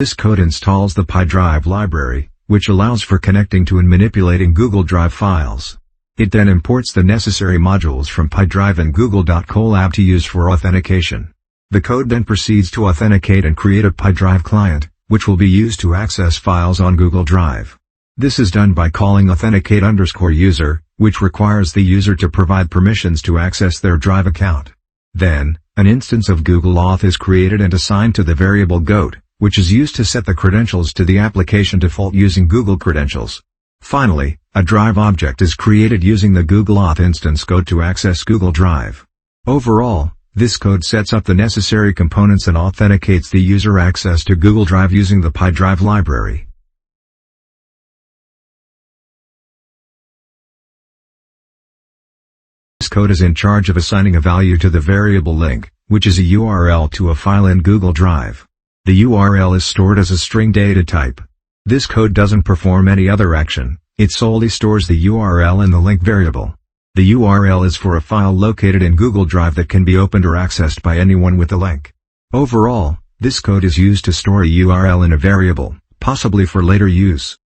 This code installs the PyDrive library, which allows for connecting to and manipulating Google Drive files. It then imports the necessary modules from PyDrive and Google Colab to use for authentication. The code then proceeds to authenticate and create a PyDrive client, which will be used to access files on Google Drive. This is done by calling authenticate_user, which requires the user to provide permissions to access their Drive account. Then, an instance of Google Auth is created and assigned to the variable GOAT, which is used to set the credentials to the application default using Google credentials. Finally, a Drive object is created using the Google Auth instance code to access Google Drive. Overall, this code sets up the necessary components and authenticates the user access to Google Drive using the PyDrive library. This code is in charge of assigning a value to the variable link, which is a URL to a file in Google Drive. The URL is stored as a string data type. This code doesn't perform any other action, it solely stores the URL in the link variable. The URL is for a file located in Google Drive that can be opened or accessed by anyone with the link. Overall, this code is used to store a URL in a variable, possibly for later use.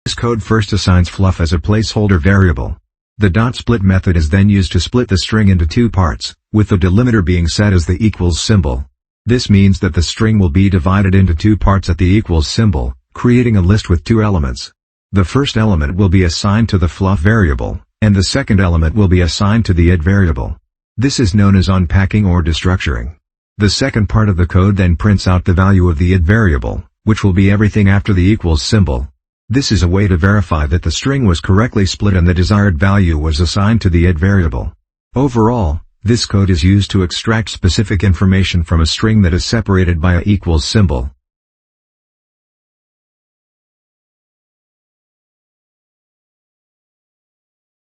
This code first assigns fluff as a placeholder variable. The .split method is then used to split the string into two parts, with the delimiter being set as the equals symbol. This means that the string will be divided into two parts at the equals symbol, creating a list with two elements. The first element will be assigned to the fluff variable, and the second element will be assigned to the id variable. This is known as unpacking or destructuring. The second part of the code then prints out the value of the id variable, which will be everything after the equals symbol. This is a way to verify that the string was correctly split and the desired value was assigned to the id variable. Overall, this code is used to extract specific information from a string that is separated by a equals symbol.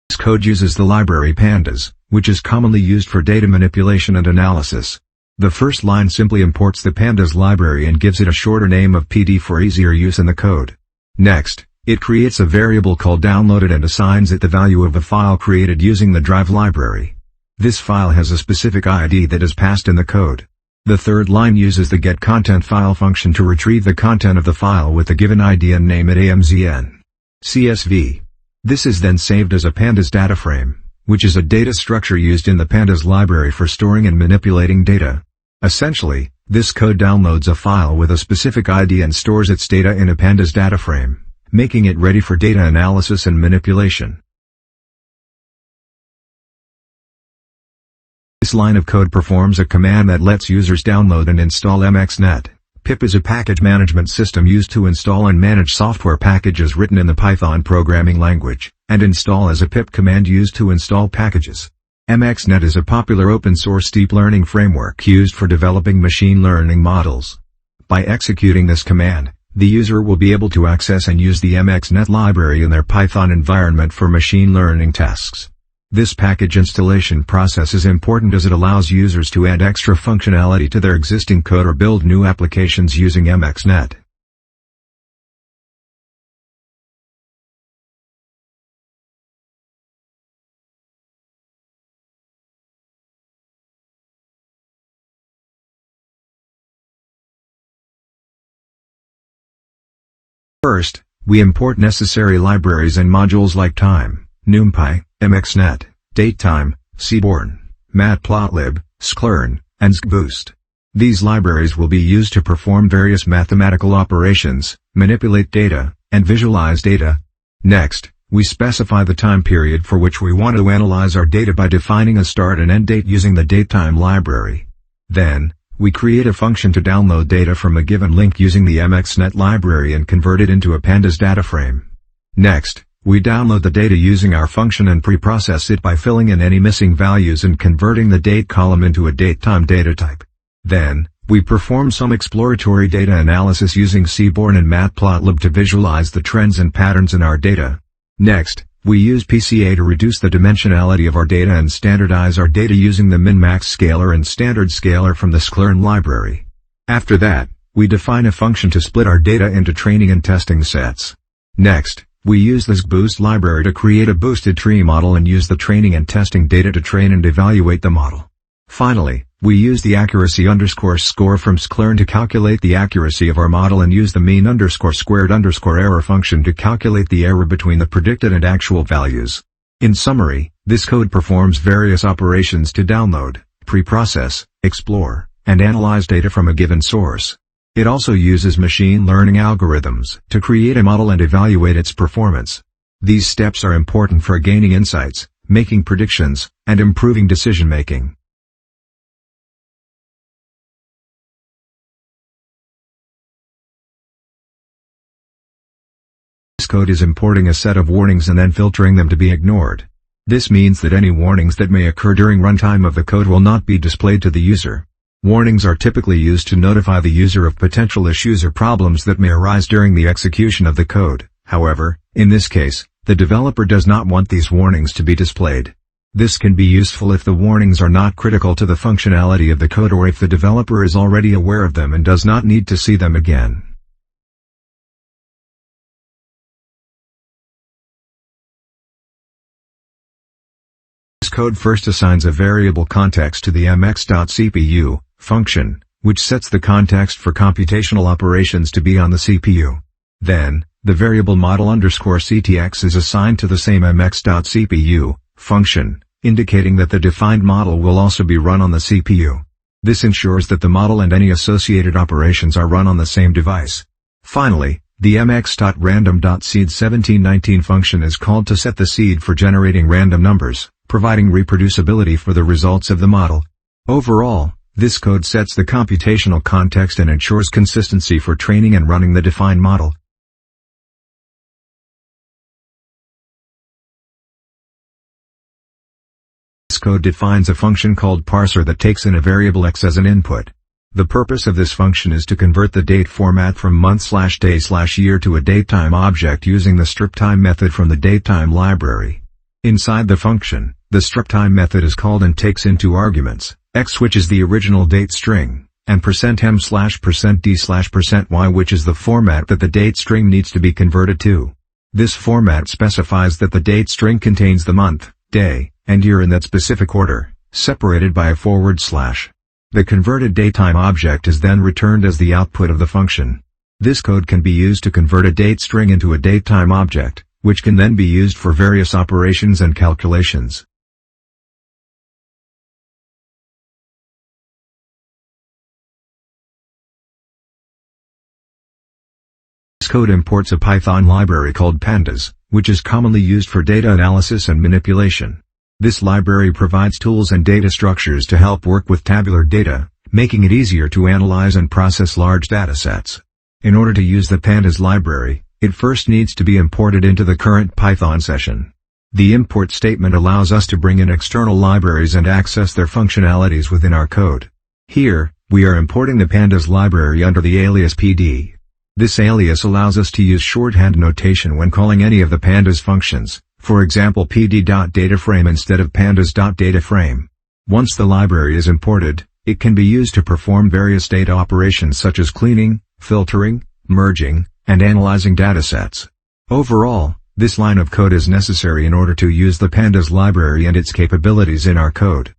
This code uses the library pandas, which is commonly used for data manipulation and analysis. The first line simply imports the pandas library and gives it a shorter name of PD for easier use in the code. Next, it creates a variable called downloaded and assigns it the value of a file created using the Drive library. This file has a specific ID that is passed in the code. The third line uses the getContentFile function to retrieve the content of the file with the given ID and name it amzn. CSV. This is then saved as a pandas data frame, which is a data structure used in the pandas library for storing and manipulating data. Essentially, this code downloads a file with a specific ID and stores its data in a pandas data frame, making it ready for data analysis and manipulation. This line of code performs a command that lets users download and install MXNet. pip is a package management system used to install and manage software packages written in the Python programming language, and install as a pip command used to install packages. MXNet is a popular open-source deep learning framework used for developing machine learning models. By executing this command, the user will be able to access and use the MXNet library in their Python environment for machine learning tasks. This package installation process is important as it allows users to add extra functionality to their existing code or build new applications using MXNet. First, we import necessary libraries and modules like time, NumPy, MXNet, datetime, Seaborn, Matplotlib, Sklearn, and XGBoost. These libraries will be used to perform various mathematical operations, manipulate data, and visualize data. Next, we specify the time period for which we want to analyze our data by defining a start and end date using the datetime library. Then, we create a function to download data from a given link using the MXNet library and convert it into a pandas data frame. Next, we download the data using our function and pre-process it by filling in any missing values and converting the date column into a datetime data type. Then, we perform some exploratory data analysis using Seaborn and Matplotlib to visualize the trends and patterns in our data. Next, we use PCA to reduce the dimensionality of our data and standardize our data using the min-max scaler and standard scaler from the Sklearn library. After that, we define a function to split our data into training and testing sets. Next, we use the XGBoost library to create a boosted tree model and use the training and testing data to train and evaluate the model. Finally, we use the accuracy_score from sklearn to calculate the accuracy of our model and use the mean_squared_error function to calculate the error between the predicted and actual values. In summary, this code performs various operations to download, pre-process, explore, and analyze data from a given source. It also uses machine learning algorithms to create a model and evaluate its performance. These steps are important for gaining insights, making predictions, and improving decision-making. This code is importing a set of warnings and then filtering them to be ignored. This means that any warnings that may occur during runtime of the code will not be displayed to the user. Warnings are typically used to notify the user of potential issues or problems that may arise during the execution of the code. However, in this case, the developer does not want these warnings to be displayed. This can be useful if the warnings are not critical to the functionality of the code or if the developer is already aware of them and does not need to see them again. This code first assigns a variable context to the mx.cpu function, which sets the context for computational operations to be on the CPU. Then, the variable model_ctx is assigned to the same mx.cpu function, indicating that the defined model will also be run on the CPU. This ensures that the model and any associated operations are run on the same device. Finally, the mx.random.seed1719 function is called to set the seed for generating random numbers, providing reproducibility for the results of the model. Overall, this code sets the computational context and ensures consistency for training and running the defined model. This code defines a function called parser that takes in a variable x as an input. The purpose of this function is to convert the date format from month/day/year to a datetime object using the striptime method from the datetime library. Inside the function, the striptime method is called and takes in two arguments, x which is the original date string, and %m/%d/%y which is the format that the date string needs to be converted to. This format specifies that the date string contains the month, day, and year in that specific order, separated by a /. The converted datetime object is then returned as the output of the function. This code can be used to convert a date string into a datetime object, which can then be used for various operations and calculations. This code imports a Python library called pandas, which is commonly used for data analysis and manipulation. This library provides tools and data structures to help work with tabular data, making it easier to analyze and process large datasets. In order to use the pandas library, it first needs to be imported into the current Python session. The import statement allows us to bring in external libraries and access their functionalities within our code. Here, we are importing the pandas library under the alias PD. This alias allows us to use shorthand notation when calling any of the pandas functions, for example pd.dataframe instead of pandas.dataframe. Once the library is imported, it can be used to perform various data operations such as cleaning, filtering, merging, and analyzing datasets. Overall, this line of code is necessary in order to use the pandas library and its capabilities in our code.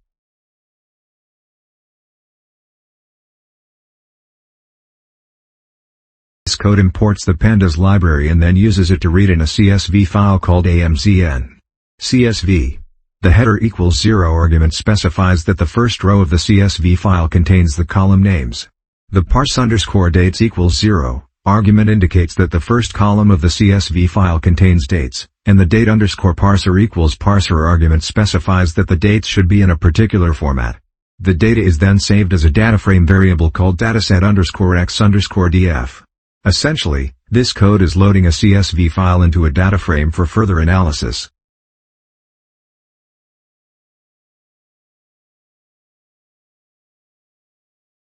This code imports the pandas library and then uses it to read in a CSV file called amzn. CSV. The header equals 0 argument specifies that the first row of the CSV file contains the column names. The parse_dates equals 0 argument indicates that the first column of the CSV file contains dates, and the date_parser equals parser argument specifies that the dates should be in a particular format. The data is then saved as a dataframe variable called dataset_x_df. Essentially, this code is loading a CSV file into a dataframe for further analysis.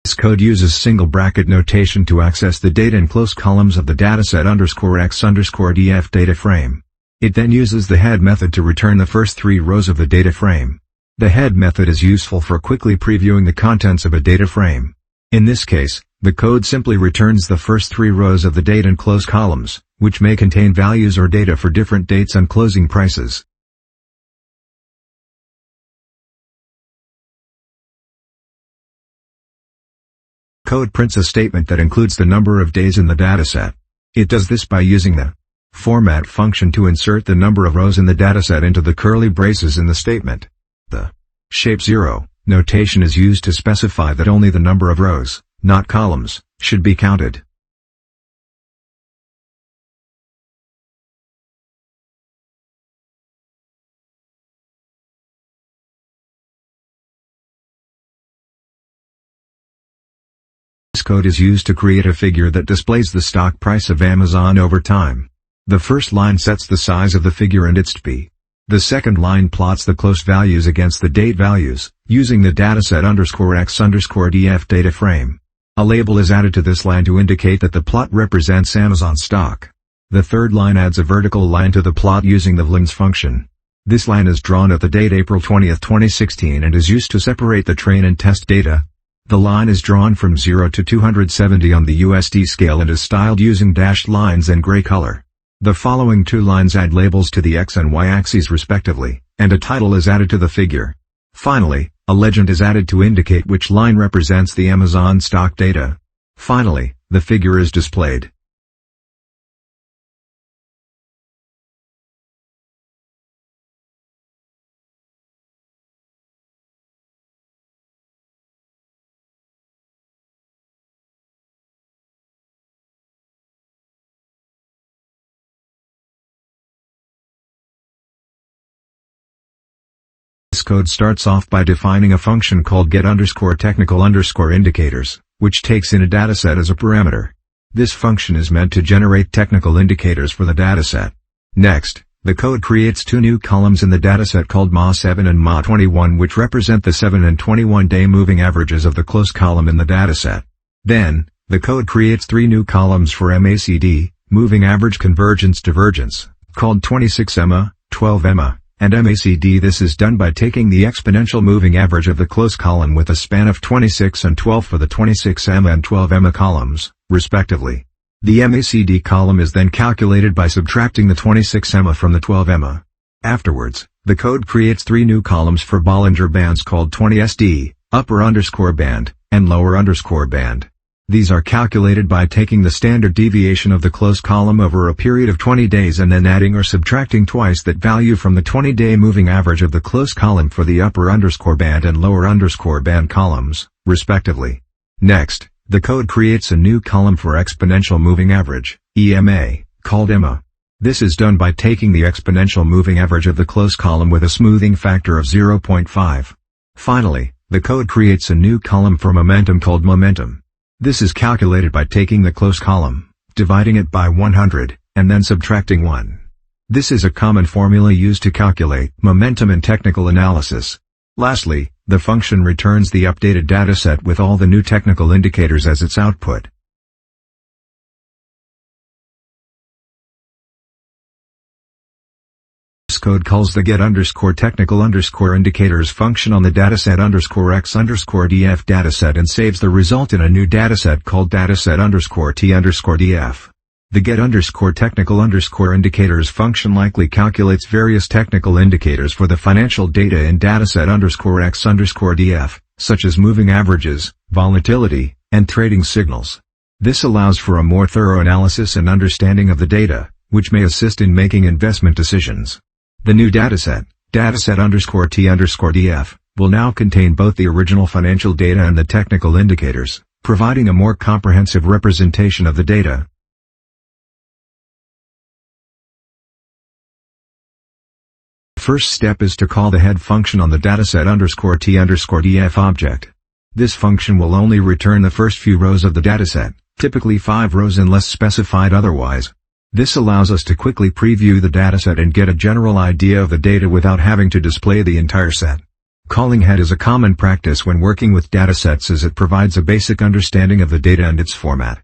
This code uses single bracket notation to access the data in close columns of the dataset_x_df data frame. It then uses the head method to return the first 3 rows of the data frame. The head method is useful for quickly previewing the contents of a data frame. In this case, the code simply returns the first 3 rows of the date in close columns, which may contain values or data for different dates and closing prices. code prints a statement that includes the number of days in the dataset. It does this by using the format function to insert the number of rows in the dataset into the curly braces in the statement. The shape 0 notation is used to specify that only the number of rows, not columns, should be counted. This code is used to create a figure that displays the stock price of Amazon over time. The first line sets the size of the figure and its TP. The second line plots the close values against the date values, using the dataset_x_df data frame. A label is added to this line to indicate that the plot represents Amazon stock. The third line adds a vertical line to the plot using the lines function. This line is drawn at the date April 20, 2016 and is used to separate the train and test data. The line is drawn from 0 to 270 on the USD scale and is styled using dashed lines and gray color. The following two lines add labels to the X and Y axes respectively, and a title is added to the figure. Finally, a legend is added to indicate which line represents the Amazon stock data. Finally, the figure is displayed. This code starts off by defining a function called get_technical_indicators, which takes in a dataset as a parameter. This function is meant to generate technical indicators for the dataset. Next, the code creates two new columns in the dataset called MA7 and MA21 which represent the 7 and 21-day moving averages of the close column in the dataset. Then, the code creates three new columns for MACD, moving average convergence divergence, called 26-EMMA, 12-EMMA, and MACD. This is done by taking the exponential moving average of the close column with a span of 26 and 12 for the 26-EMMA and 12-EMMA columns, respectively. The MACD column is then calculated by subtracting the 26-EMMA from the 12-EMMA. Afterwards, the code creates three new columns for Bollinger Bands called 20SD, upper_band, and lower_band. These are calculated by taking the standard deviation of the close column over a period of 20 days and then adding or subtracting twice that value from the 20-day moving average of the close column for the upper_band and lower_band columns, respectively. Next, the code creates a new column for exponential moving average, EMA, called EMMA. This is done by taking the exponential moving average of the close column with a smoothing factor of 0.5. Finally, the code creates a new column for momentum called momentum. This is calculated by taking the close column, dividing it by 100, and then subtracting 1. This is a common formula used to calculate momentum in technical analysis. Lastly, the function returns the updated dataset with all the new technical indicators as its output. This code calls the get_technical_indicators function on the dataset_x_df dataset and saves the result in a new dataset called dataset_t_df. The get_technical_indicators function likely calculates various technical indicators for the financial data in dataset_x_df, such as moving averages, volatility, and trading signals. This allows for a more thorough analysis and understanding of the data, which may assist in making investment decisions. The new dataset, dataset_t_df, will now contain both the original financial data and the technical indicators, providing a more comprehensive representation of the data. The first step is to call the head function on the dataset_t_df object. This function will only return the first few rows of the dataset, typically 5 rows unless specified otherwise. This allows us to quickly preview the dataset and get a general idea of the data without having to display the entire set. Calling head is a common practice when working with datasets as it provides a basic understanding of the data and its format.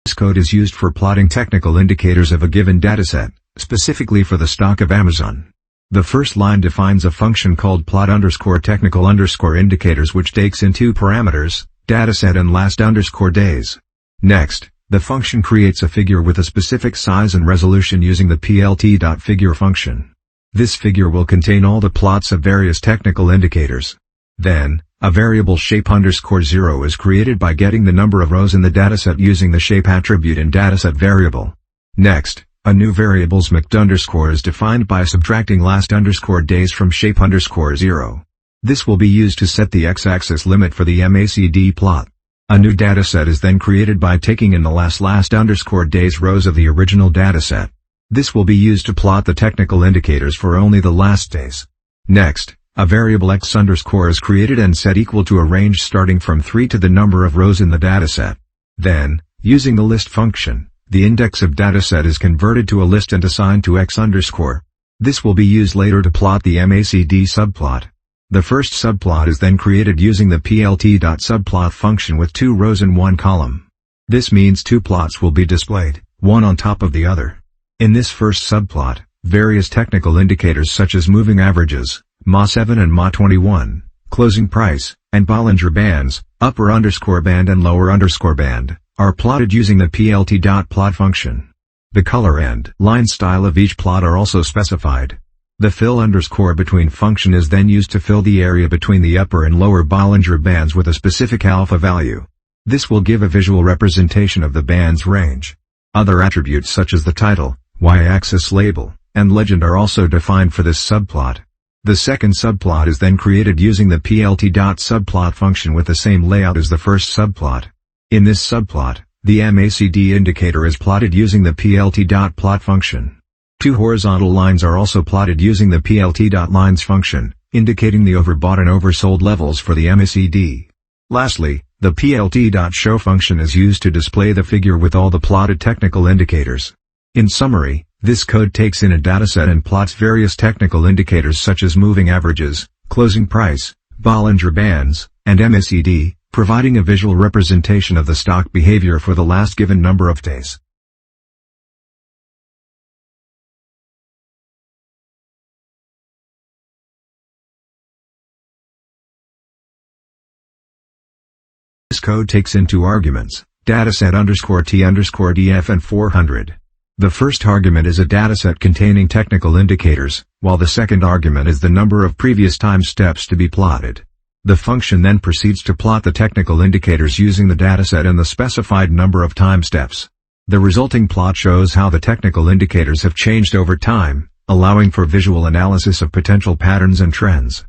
This code is used for plotting technical indicators of a given dataset, specifically for the stock of Amazon. The first line defines a function called plot_technical_indicators which takes in two parameters, dataset and last_days. Next, the function creates a figure with a specific size and resolution using the plt.figure function. This figure will contain all the plots of various technical indicators. Then, a variable shape_0 is created by getting the number of rows in the dataset using the shape attribute in dataset variable. Next, a new variable smict_ is defined by subtracting last_days from shape_0. This will be used to set the x-axis limit for the MACD plot. A new dataset is then created by taking in the last_days rows of the original dataset. This will be used to plot the technical indicators for only the last days. Next, a variable x_ is created and set equal to a range starting from 3 to the number of rows in the dataset. Then, using the list function, the index of dataset is converted to a list and assigned to x_. This will be used later to plot the MACD subplot. The first subplot is then created using the plt.subplot function with 2 rows and 1 column. This means 2 plots will be displayed, one on top of the other. In this first subplot, various technical indicators such as moving averages, MA7 and MA21, closing price, and Bollinger Bands, upper_band and lower_band, are plotted using the plt.plot function. The color and line style of each plot are also specified. The fill_ between function is then used to fill the area between the upper and lower Bollinger Bands with a specific alpha value. This will give a visual representation of the band's range. Other attributes such as the title, y-axis label, and legend are also defined for this subplot. The second subplot is then created using the plt.subplot function with the same layout as the first subplot. In this subplot, the MACD indicator is plotted using the plt.plot function. 2 horizontal lines are also plotted using the plt.lines function, indicating the overbought and oversold levels for the MACD. Lastly, the plt.show function is used to display the figure with all the plotted technical indicators. In summary, this code takes in a dataset and plots various technical indicators such as moving averages, closing price, Bollinger Bands, and MACD, providing a visual representation of the stock behavior for the last given number of days. This code takes in 2 arguments, dataset_t_df and 400. The first argument is a dataset containing technical indicators, while the second argument is the number of previous time steps to be plotted. The function then proceeds to plot the technical indicators using the dataset and the specified number of time steps. The resulting plot shows how the technical indicators have changed over time, allowing for visual analysis of potential patterns and trends.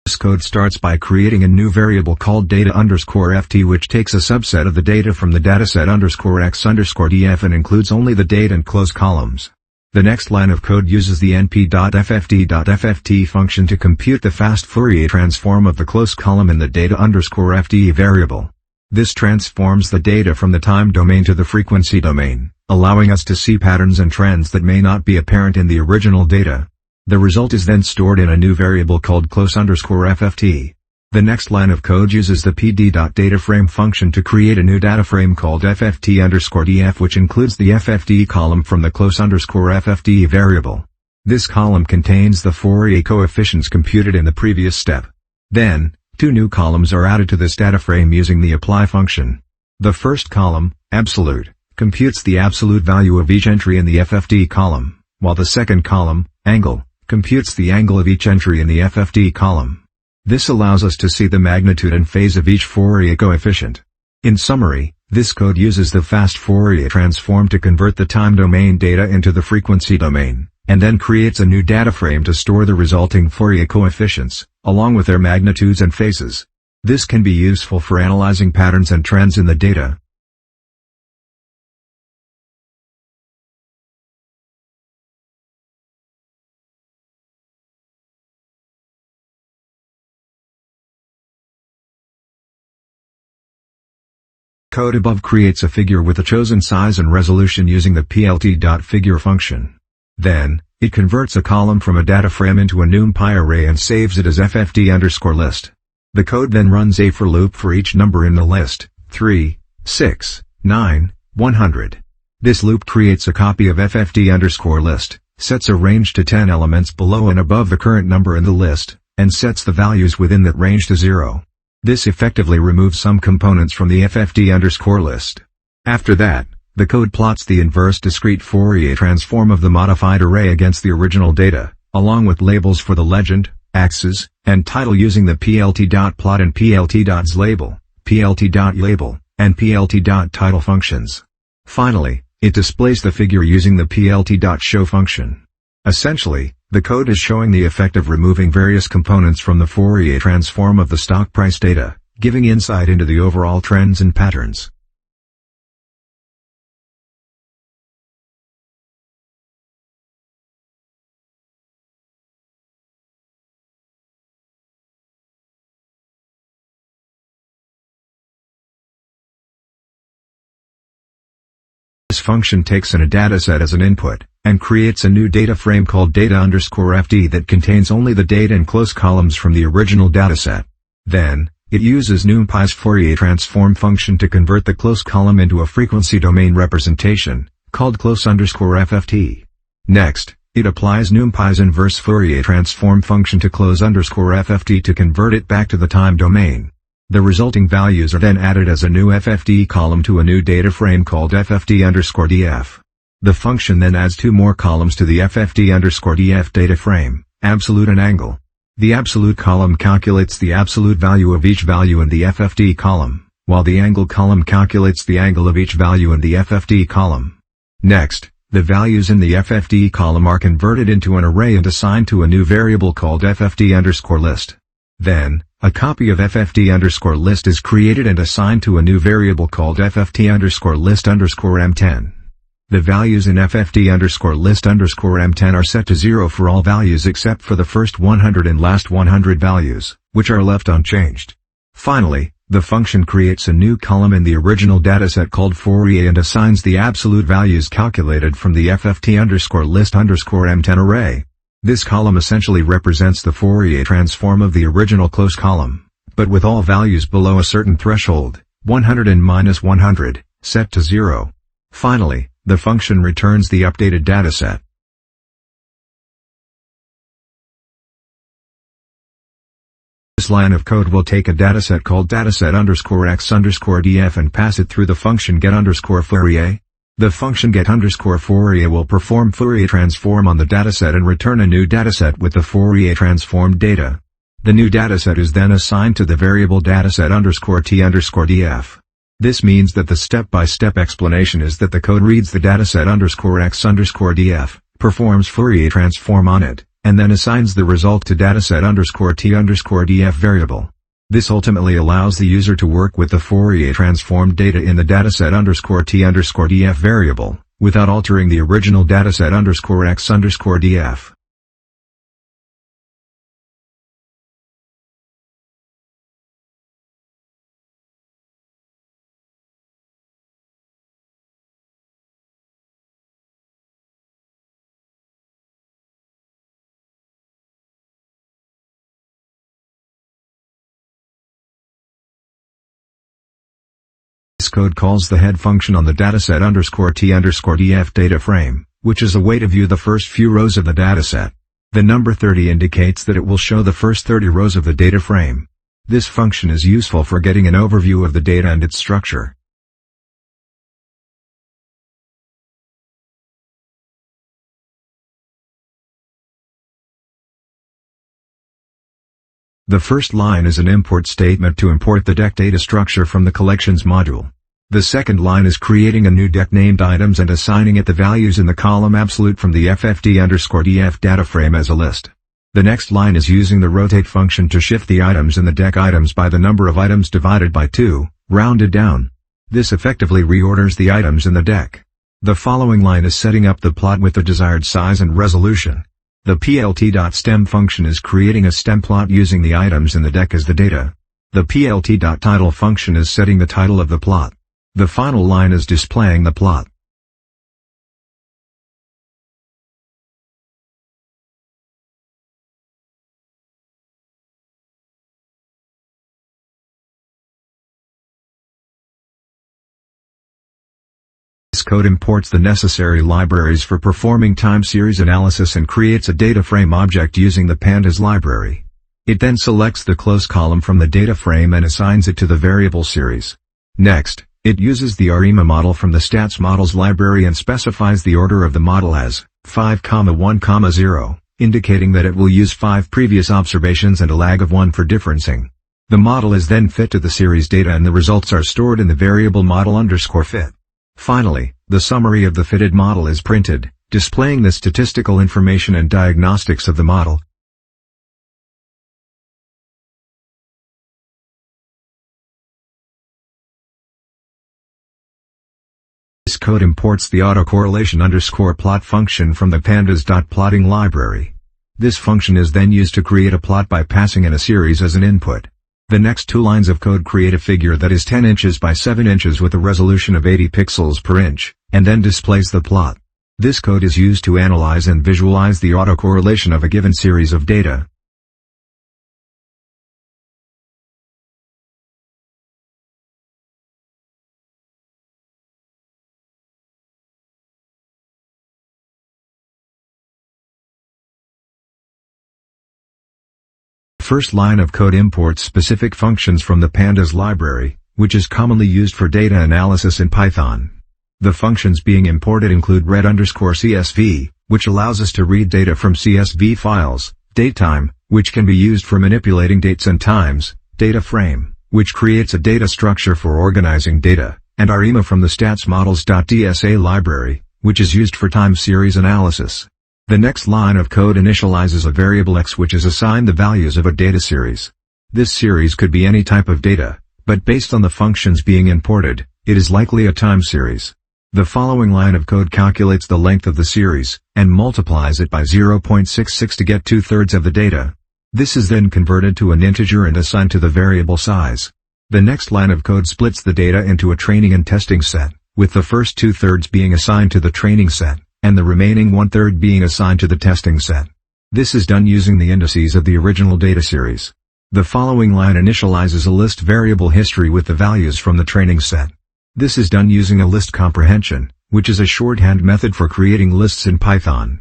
This code starts by creating a new variable called data_ft which takes a subset of the data from the dataset_x_df and includes only the date and close columns. The next line of code uses the np.fft function to compute the fast Fourier transform of the close column in the data_ft variable. This transforms the data from the time domain to the frequency domain, allowing us to see patterns and trends that may not be apparent in the original data. The result is then stored in a new variable called close_fft. The next line of code uses the pd.dataframe function to create a new data frame called fft_df which includes the fft column from the close_fft variable. This column contains the Fourier coefficients computed in the previous step. Then, 2 new columns are added to this data frame using the apply function. The first column, absolute, computes the absolute value of each entry in the fft column, while the second column, angle, computes the angle of each entry in the FFT column. This allows us to see the magnitude and phase of each Fourier coefficient. In summary, this code uses the fast Fourier transform to convert the time domain data into the frequency domain, and then creates a new data frame to store the resulting Fourier coefficients, along with their magnitudes and phases. This can be useful for analyzing patterns and trends in the data. Code above creates a figure with a chosen size and resolution using the plt.figure function. Then, it converts a column from a data frame into a NumPy array and saves it as ffd_list. The code then runs a for loop for each number in the list, 3, 6, 9, 100. This loop creates a copy of ffd_list, sets a range to 10 elements below and above the current number in the list, and sets the values within that range to 0. This effectively removes some components from the ffd_list. After that, the code plots the inverse discrete Fourier transform of the modified array against the original data, along with labels for the legend, axis, and title using the plt.plot and plt.label, plt.label, and plt.title functions. Finally, it displays the figure using the plt.show function. Essentially, the code is showing the effect of removing various components from the Fourier transform of the stock price data, giving insight into the overall trends and patterns. This function takes in a dataset as an input, and creates a new data frame called data_fd that contains only the date and close columns from the original dataset. Then, it uses NumPy's Fourier transform function to convert the close column into a frequency domain representation, called close_fft. Next, it applies NumPy's inverse Fourier transform function to close_fft to convert it back to the time domain. The resulting values are then added as a new FFD column to a new data frame called FFD_df. The function then adds two more columns to the FFD_df data frame, absolute and angle. The absolute column calculates the absolute value of each value in the FFD column, while the angle column calculates the angle of each value in the FFD column. Next, the values in the FFD column are converted into an array and assigned to a new variable called FFD_list. Then, a copy of FFD_list is created and assigned to a new variable called FFT_list_m10. The values in FFD_list_m10 are set to 0 for all values except for the first 100 and last 100 values, which are left unchanged. Finally, the function creates a new column in the original dataset called Fourier and assigns the absolute values calculated from the FFT_list_m10 array. This column essentially represents the Fourier transform of the original close column, but with all values below a certain threshold, 100 and -100, set to 0. Finally, the function returns the updated dataset. This line of code will take a dataset called dataset_x_df and pass it through the function get_Fourier. The function get_Fourier will perform Fourier transform on the dataset and return a new dataset with the Fourier transformed data. The new dataset is then assigned to the variable dataset_t_df. This means that the step-by-step explanation is that the code reads the dataset_x_df, performs Fourier transform on it, and then assigns the result to dataset_t_df variable. This ultimately allows the user to work with the Fourier transformed data in the dataset_t_df variable, without altering the original dataset_x_df. This code calls the head function on the dataset_t_df data frame, which is a way to view the first few rows of the dataset. The number 30 indicates that it will show the first 30 rows of the data frame. This function is useful for getting an overview of the data and its structure. The first line is an import statement to import the deck data structure from the collections module. The second line is creating a new deck named items and assigning it the values in the column absolute from the FFD_df data frame as a list. The next line is using the rotate function to shift the items in the deck items by the number of items divided by 2, rounded down. This effectively reorders the items in the deck. The following line is setting up the plot with the desired size and resolution. The plt.stem function is creating a stem plot using the items in the deck as the data. The plt.title function is setting the title of the plot. The final line is displaying the plot. This code imports the necessary libraries for performing time series analysis and creates a data frame object using the pandas library. It then selects the close column from the data frame and assigns it to the variable series. Next, it uses the ARIMA model from the stats models library and specifies the order of the model as 5, 1, 0, indicating that it will use 5 previous observations and a lag of 1 for differencing. The model is then fit to the series data and the results are stored in the variable model_fit. Finally, the summary of the fitted model is printed, displaying the statistical information and diagnostics of the model. This code imports the autocorrelation_plot function from the pandas.plotting library. This function is then used to create a plot by passing in a series as an input. The next 2 lines of code create a figure that is 10 inches by 7 inches with a resolution of 80 pixels per inch, and then displays the plot. This code is used to analyze and visualize the autocorrelation of a given series of data. The first line of code imports specific functions from the pandas library, which is commonly used for data analysis in Python. The functions being imported include read_CSV, which allows us to read data from CSV files, datetime, which can be used for manipulating dates and times, dataframe, which creates a data structure for organizing data, and ARIMA from the statsmodels.dsa library, which is used for time series analysis. The next line of code initializes a variable x which is assigned the values of a data series. This series could be any type of data, but based on the functions being imported, it is likely a time series. The following line of code calculates the length of the series, and multiplies it by 0.66 to get 2/3 of the data. This is then converted to an integer and assigned to the variable size. The next line of code splits the data into a training and testing set, with the first 2/3 being assigned to the training set, and the remaining 1/3 being assigned to the testing set. This is done using the indices of the original data series. The following line initializes a list variable history with the values from the training set. This is done using a list comprehension, which is a shorthand method for creating lists in Python.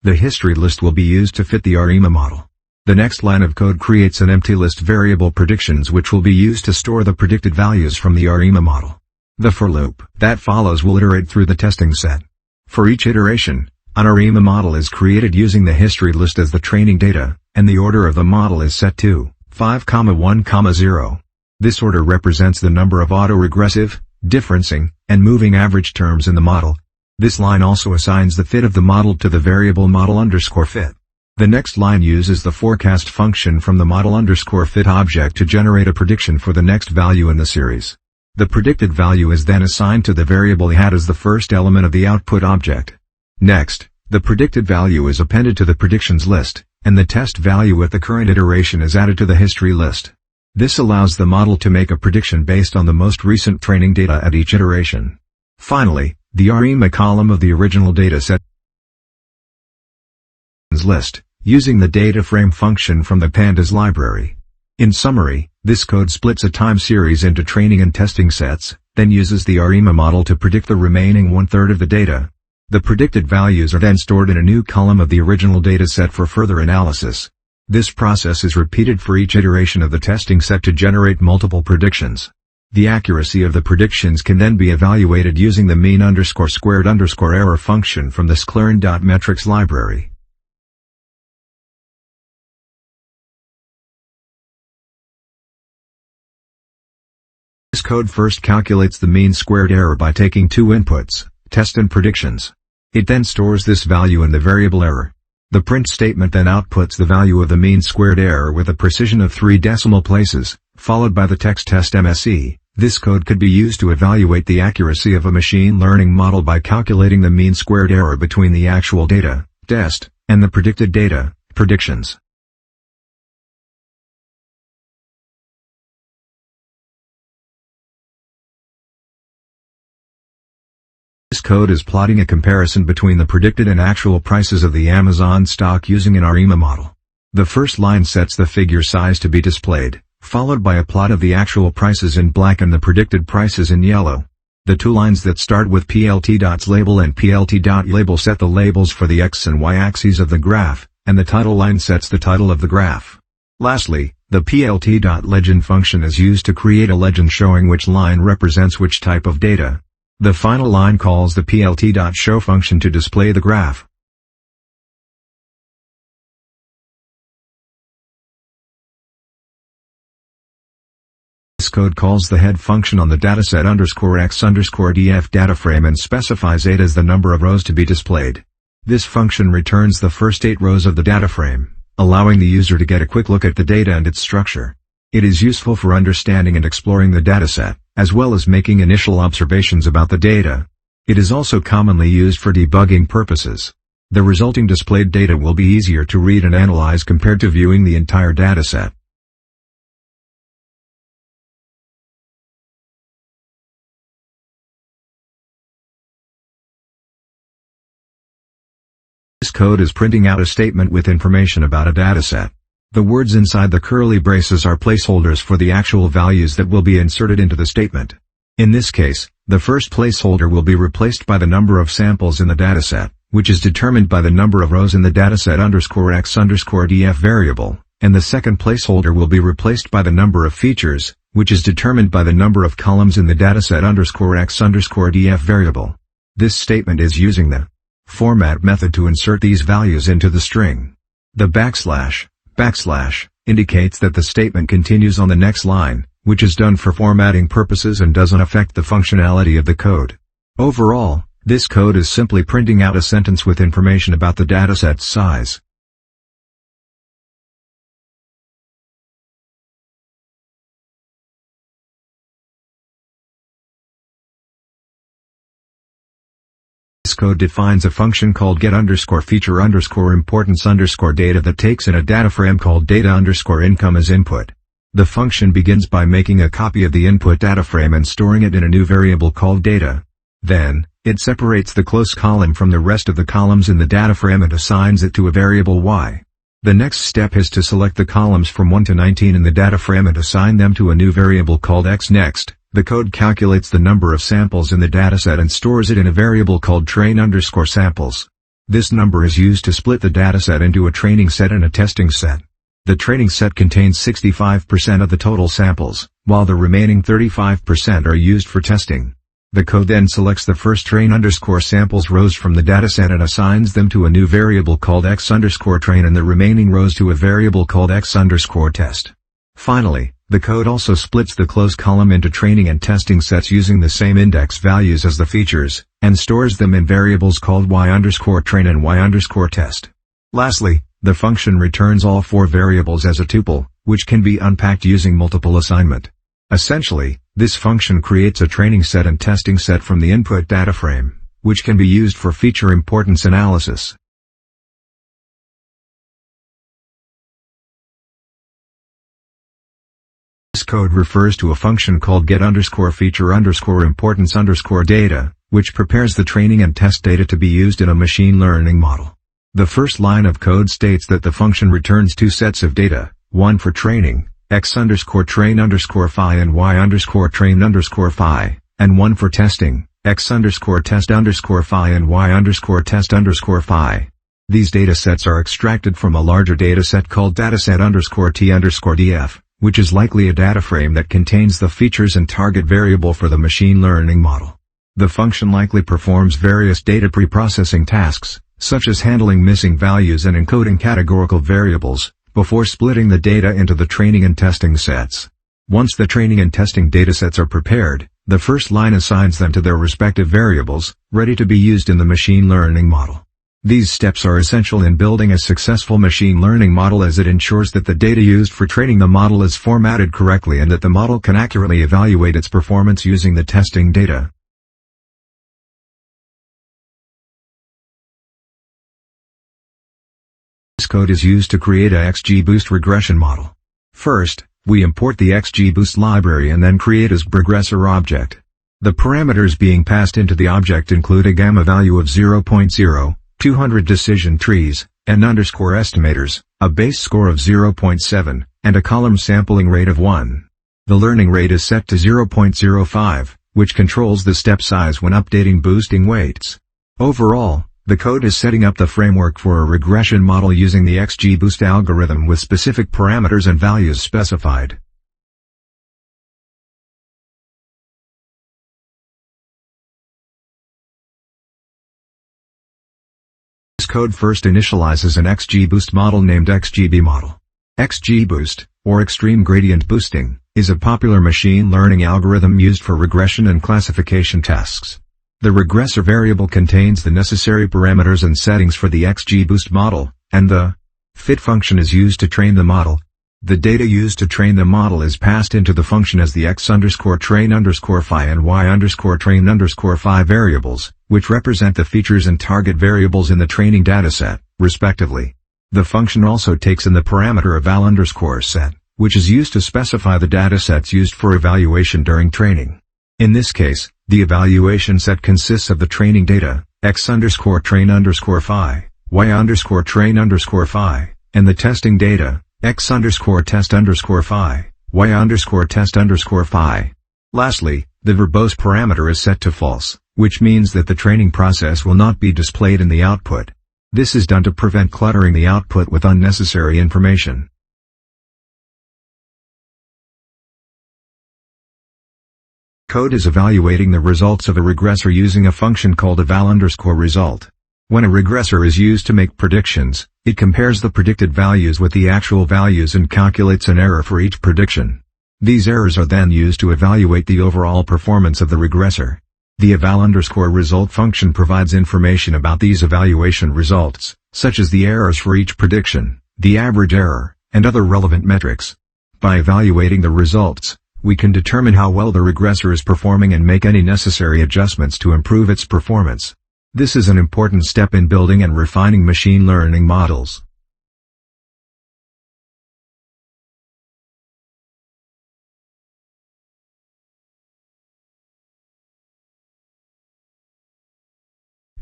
The history list will be used to fit the ARIMA model. The next line of code creates an empty list variable predictions which will be used to store the predicted values from the ARIMA model. The for loop that follows will iterate through the testing set. For each iteration, an ARIMA model is created using the history list as the training data, and the order of the model is set to 5, 1, 0. This order represents the number of autoregressive, differencing, and moving average terms in the model. This line also assigns the fit of the model to the variable model_fit. The next line uses the forecast function from the model_fit object to generate a prediction for the next value in the series. The predicted value is then assigned to the variable hat as the first element of the output object. Next, the predicted value is appended to the predictions list, and the test value at the current iteration is added to the history list. This allows the model to make a prediction based on the most recent training data at each iteration. Finally, the ARIMA column of the original dataset list, using the data frame function from the pandas library. In summary, this code splits a time series into training and testing sets, then uses the ARIMA model to predict the remaining 1/3 of the data. The predicted values are then stored in a new column of the original dataset for further analysis. This process is repeated for each iteration of the testing set to generate multiple predictions. The accuracy of the predictions can then be evaluated using the mean_squared_error function from the sclearn.metrics library. This code first calculates the mean squared error by taking 2 inputs, test and predictions. It then stores this value in the variable error. The print statement then outputs the value of the mean squared error with a precision of 3 decimal places, followed by the text test MSE. This code could be used to evaluate the accuracy of a machine learning model by calculating the mean squared error between the actual data, test, and the predicted data, predictions. code is plotting a comparison between the predicted and actual prices of the Amazon stock using an ARIMA model. The first line sets the figure size to be displayed, followed by a plot of the actual prices in black and the predicted prices in yellow. The two lines that start with plt.label and plt.label set the labels for the x and y axes of the graph, and the title line sets the title of the graph. Lastly, the plt.legend function is used to create a legend showing which line represents which type of data. The final line calls the plt.show function to display the graph. This code calls the head function on the dataset _x_df data frame and specifies 8 as the number of rows to be displayed. This function returns the first 8 rows of the data frame, allowing the user to get a quick look at the data and its structure. It is useful for understanding and exploring the dataset, as well as making initial observations about the data. It is also commonly used for debugging purposes. The resulting displayed data will be easier to read and analyze compared to viewing the entire dataset. This code is printing out a statement with information about a dataset. The words inside the curly braces are placeholders for the actual values that will be inserted into the statement. In this case, the first placeholder will be replaced by the number of samples in the dataset, which is determined by the number of rows in the dataset _x_df variable, and the second placeholder will be replaced by the number of features, which is determined by the number of columns in the dataset _x_df variable. This statement is using the format method to insert these values into the string. The backslash indicates that the statement continues on the next line, which is done for formatting purposes and doesn't affect the functionality of the code. Overall, this code is simply printing out a sentence with information about the dataset's size. This code defines a function called get_feature_importance_data that takes in a data frame called data_income as input. The function begins by making a copy of the input data frame and storing it in a new variable called data. Then, it separates the close column from the rest of the columns in the data frame and assigns it to a variable y. The next step is to select the columns from 1 to 19 in the data frame and assign them to a new variable called x. Next, the code calculates the number of samples in the dataset and stores it in a variable called train_samples. This number is used to split the dataset into a training set and a testing set. The training set contains 65% of the total samples, while the remaining 35% are used for testing. The code then selects the first train_samples rows from the dataset and assigns them to a new variable called x_train and the remaining rows to a variable called x_test. Finally, the code also splits the close column into training and testing sets using the same index values as the features, and stores them in variables called y_train and y_test. Lastly, the function returns all 4 variables as a tuple, which can be unpacked using multiple assignment. Essentially, this function creates a training set and testing set from the input data frame, which can be used for feature importance analysis. This code refers to a function called get_feature_importance_data, which prepares the training and test data to be used in a machine learning model. The first line of code states that the function returns 2 sets of data, one for training, x_train_phi and y_train_phi, and one for testing, x_test_phi and y_test_phi. These datasets are extracted from a larger dataset called dataset_t_df, which is likely a data frame that contains the features and target variable for the machine learning model. The function likely performs various data preprocessing tasks, such as handling missing values and encoding categorical variables, before splitting the data into the training and testing sets. Once the training and testing datasets are prepared, the first line assigns them to their respective variables, ready to be used in the machine learning model. These steps are essential in building a successful machine learning model as it ensures that the data used for training the model is formatted correctly and that the model can accurately evaluate its performance using the testing data. This code is used to create a XGBoost regression model. First, we import the XGBoost library and then create a regressor object. The parameters being passed into the object include a gamma value of 0.0, 200 decision trees, n_estimators, a base score of 0.7, and a column sampling rate of 1. The learning rate is set to 0.05, which controls the step size when updating boosting weights. Overall, the code is setting up the framework for a regression model using the XGBoost algorithm with specific parameters and values specified. This code first initializes an XGBoost model named XGB model. XGBoost, or extreme gradient boosting, is a popular machine learning algorithm used for regression and classification tasks. The regressor variable contains the necessary parameters and settings for the XGBoost model, and the fit function is used to train the model. The data used to train the model is passed into the function as the x_train_phi and y_train_phi variables, which represent the features and target variables in the training dataset, respectively. The function also takes in the parameter eval_set, which is used to specify the datasets used for evaluation during training. In this case, the evaluation set consists of the training data, x_train_phi, y_train_phi, and the testing data, x_test_phi, y_test_phi. Lastly, the verbose parameter is set to false, which means that the training process will not be displayed in the output. This is done to prevent cluttering the output with unnecessary information. Code is evaluating the results of a regressor using a function called eval_result. When a regressor is used to make predictions, it compares the predicted values with the actual values and calculates an error for each prediction. These errors are then used to evaluate the overall performance of the regressor. The eval_result function provides information about these evaluation results, such as the errors for each prediction, the average error, and other relevant metrics. By evaluating the results, we can determine how well the regressor is performing and make any necessary adjustments to improve its performance. This is an important step in building and refining machine learning models.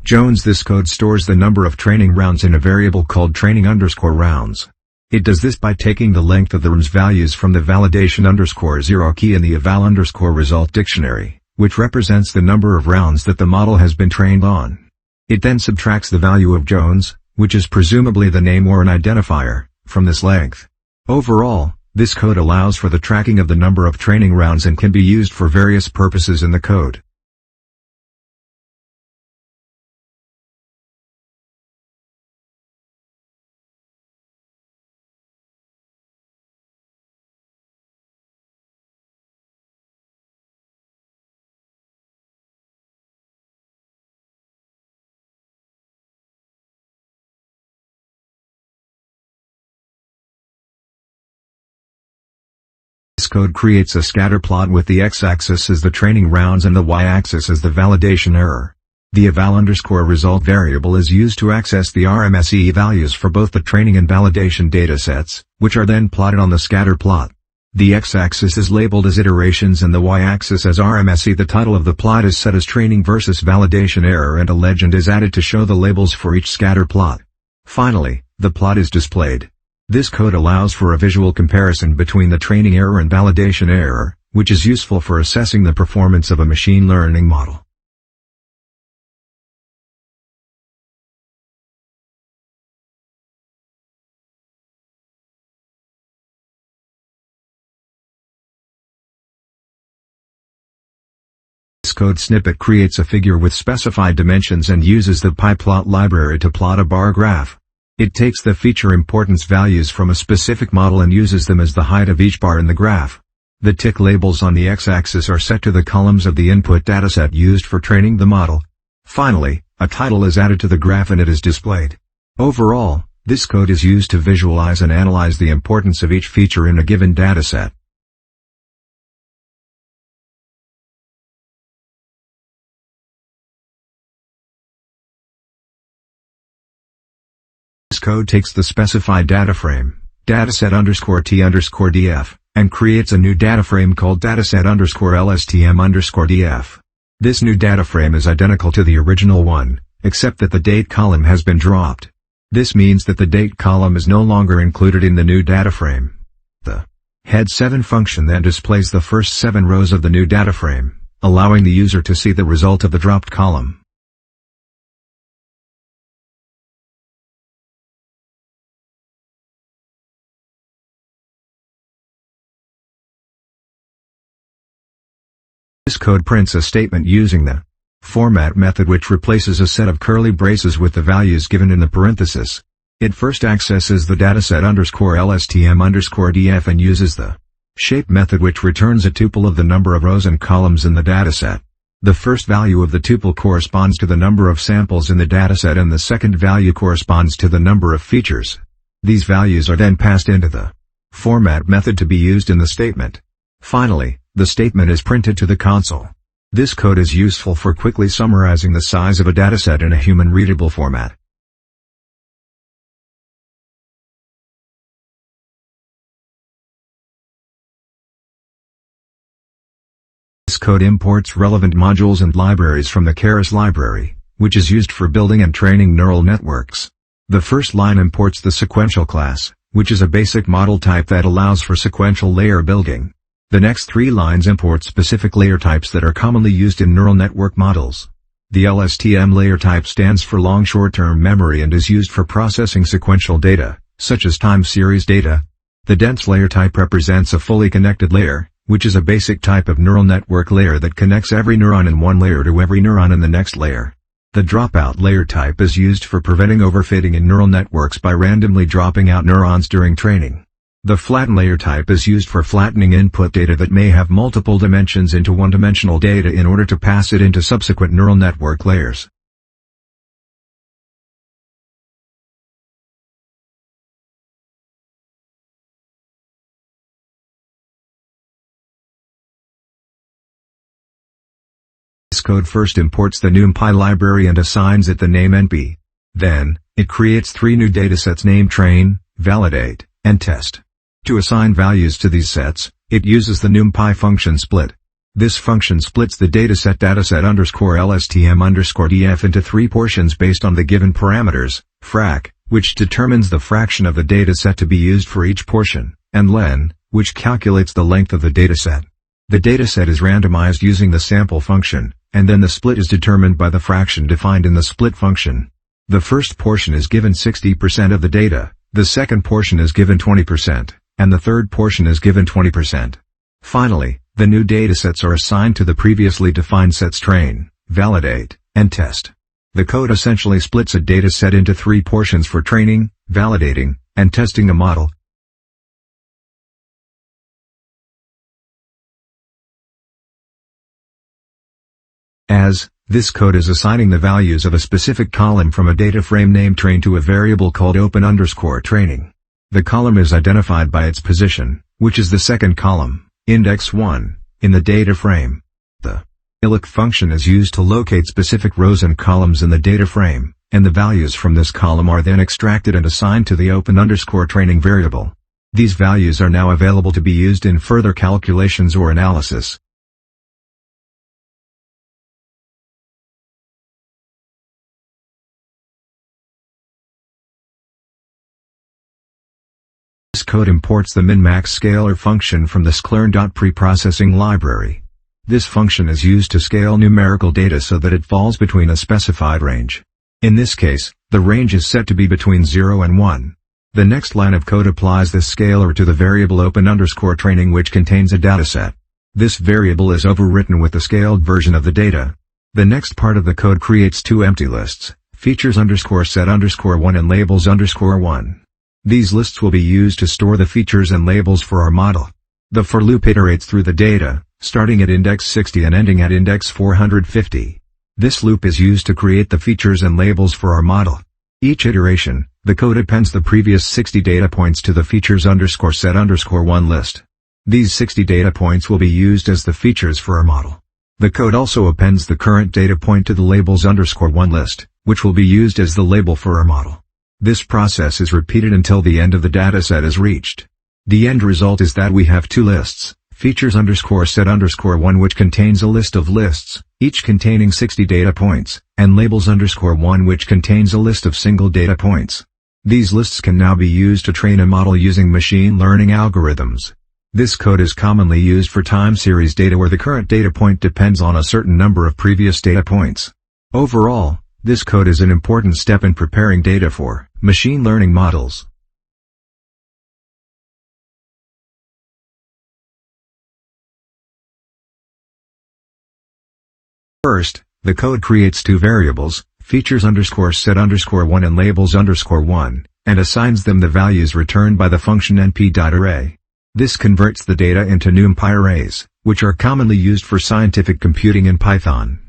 Jones. This code stores the number of training rounds in a variable called training_rounds. It does this by taking the length of the rounds values from the validation_0 key in the eval_result dictionary, which represents the number of rounds that the model has been trained on. It then subtracts the value of Jones, which is presumably the name or an identifier, from this length. Overall, this code allows for the tracking of the number of training rounds and can be used for various purposes in the code. This code creates a scatter plot with the x-axis as the training rounds and the y-axis as the validation error. The eval_result variable is used to access the RMSE values for both the training and validation datasets, which are then plotted on the scatter plot. The x-axis is labeled as iterations and the y-axis as RMSE. The title of the plot is set as training versus validation error and a legend is added to show the labels for each scatter plot. Finally, the plot is displayed. This code allows for a visual comparison between the training error and validation error, which is useful for assessing the performance of a machine learning model. This code snippet creates a figure with specified dimensions and uses the pyplot library to plot a bar graph. It takes the feature importance values from a specific model and uses them as the height of each bar in the graph. The tick labels on the x-axis are set to the columns of the input dataset used for training the model. Finally, a title is added to the graph and it is displayed. Overall, this code is used to visualize and analyze the importance of each feature in a given dataset. This code takes the specified data frame, dataset_t_df, and creates a new data frame called dataset_lstm_df. This new data frame is identical to the original one, except that the date column has been dropped. This means that the date column is no longer included in the new data frame. The head7 function then displays the first 7 rows of the new data frame, allowing the user to see the result of the dropped column. This code prints a statement using the format method, which replaces a set of curly braces with the values given in the parenthesis. It first accesses the dataset _lstm_df and uses the shape method, which returns a tuple of the number of rows and columns in the dataset. The first value of the tuple corresponds to the number of samples in the dataset, and the second value corresponds to the number of features. These values are then passed into the format method to be used in the statement. Finally, the statement is printed to the console. This code is useful for quickly summarizing the size of a dataset in a human-readable format. This code imports relevant modules and libraries from the Keras library, which is used for building and training neural networks. The first line imports the sequential class, which is a basic model type that allows for sequential layer building. The next 3 lines import specific layer types that are commonly used in neural network models. The LSTM layer type stands for long short-term memory and is used for processing sequential data, such as time series data. The dense layer type represents a fully connected layer, which is a basic type of neural network layer that connects every neuron in one layer to every neuron in the next layer. The dropout layer type is used for preventing overfitting in neural networks by randomly dropping out neurons during training. The flatten layer type is used for flattening input data that may have multiple dimensions into one-dimensional data in order to pass it into subsequent neural network layers. This code first imports the NumPy library and assigns it the name NP. Then, it creates 3 new datasets named train, validate, and test. To assign values to these sets, it uses the NumPy function split. This function splits the dataset _lstm_df into 3 portions based on the given parameters, frac, which determines the fraction of the dataset to be used for each portion, and len, which calculates the length of the dataset. The dataset is randomized using the sample function, and then the split is determined by the fraction defined in the split function. The first portion is given 60% of the data, the second portion is given 20%. And the third portion is given 20%. Finally, the new datasets are assigned to the previously defined sets train, validate, and test. The code essentially splits a dataset into 3 portions for training, validating, and testing a model. This code is assigning the values of a specific column from a data frame named train to a variable called open_training. The column is identified by its position, which is the second column, index 1, in the data frame. The illoc function is used to locate specific rows and columns in the data frame, and the values from this column are then extracted and assigned to the open_training variable. These values are now available to be used in further calculations or analysis. This code imports the min-max scalar function from the sklearn.preprocessing library. This function is used to scale numerical data so that it falls between a specified range. In this case, the range is set to be between 0 and 1. The next line of code applies this scalar to the variable open_training, which contains a dataset. This variable is overwritten with the scaled version of the data. The next part of the code creates 2 empty lists, features_set_1 and labels_1. These lists will be used to store the features and labels for our model. The for loop iterates through the data, starting at index 60 and ending at index 450. This loop is used to create the features and labels for our model. Each iteration, the code appends the previous 60 data points to the features_set_1 list. These 60 data points will be used as the features for our model. The code also appends the current data point to the labels_1 list, which will be used as the label for our model. This process is repeated until the end of the dataset is reached. The end result is that we have 2 lists, features underscore set underscore 1 which contains a list of lists, each containing 60 data points, and labels underscore 1 which contains a list of single data points. These lists can now be used to train a model using machine learning algorithms. This code is commonly used for time series data where the current data point depends on a certain number of previous data points. Overall, this code is an important step in preparing data for machine learning models. First, the code creates two variables, features underscore set underscore 1 and labels underscore 1, and assigns them the values returned by the function np.array. This converts the data into NumPy arrays, which are commonly used for scientific computing in Python.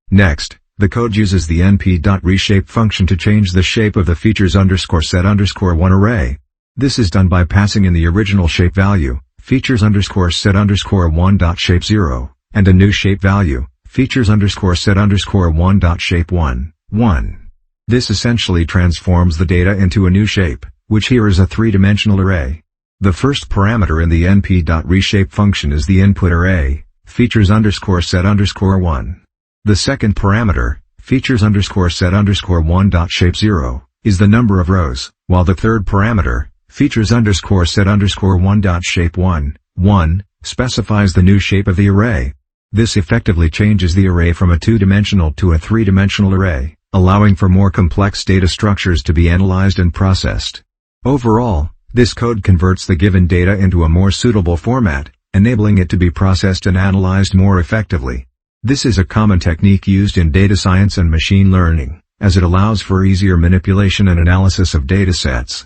Next, the code uses the np.reshape function to change the shape of the features underscore set underscore 1 array. This is done by passing in the original shape value, features underscore set underscore 1.shape 0, and a new shape value, features underscore set underscore 1.shape 1, 1. This essentially transforms the data into a new shape, which here is a three-dimensional array. The first parameter in the np.reshape function is the input array, features underscore set underscore 1. The second parameter, features underscore set underscore 1.shape 0, is the number of rows, while the third parameter, features underscore set underscore 1.shape 1, 1, specifies the new shape of the array. This effectively changes the array from a two-dimensional to a three-dimensional array, allowing for more complex data structures to be analyzed and processed. Overall, this code converts the given data into a more suitable format, enabling it to be processed and analyzed more effectively. This is a common technique used in data science and machine learning, as it allows for easier manipulation and analysis of datasets.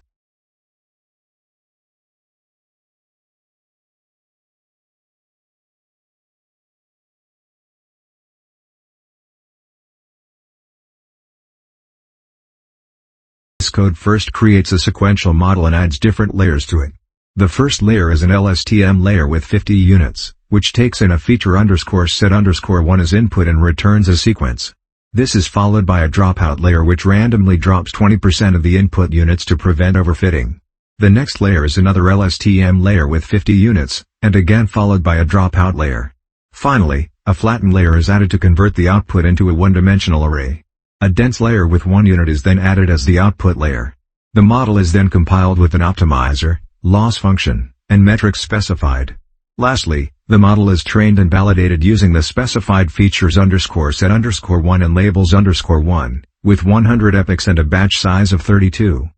This code first creates a sequential model and adds different layers to it. The first layer is an LSTM layer with 50 units, which takes in a feature underscore set underscore 1 as input and returns a sequence. This is followed by a dropout layer which randomly drops 20% of the input units to prevent overfitting. The next layer is another LSTM layer with 50 units, and again followed by a dropout layer. Finally, a flattened layer is added to convert the output into a one-dimensional array. A dense layer with 1 unit is then added as the output layer. The model is then compiled with an optimizer, loss function, and metrics specified. Lastly, the model is trained and validated using the specified features underscore set underscore 1 and labels underscore 1, with 100 epochs and a batch size of 32.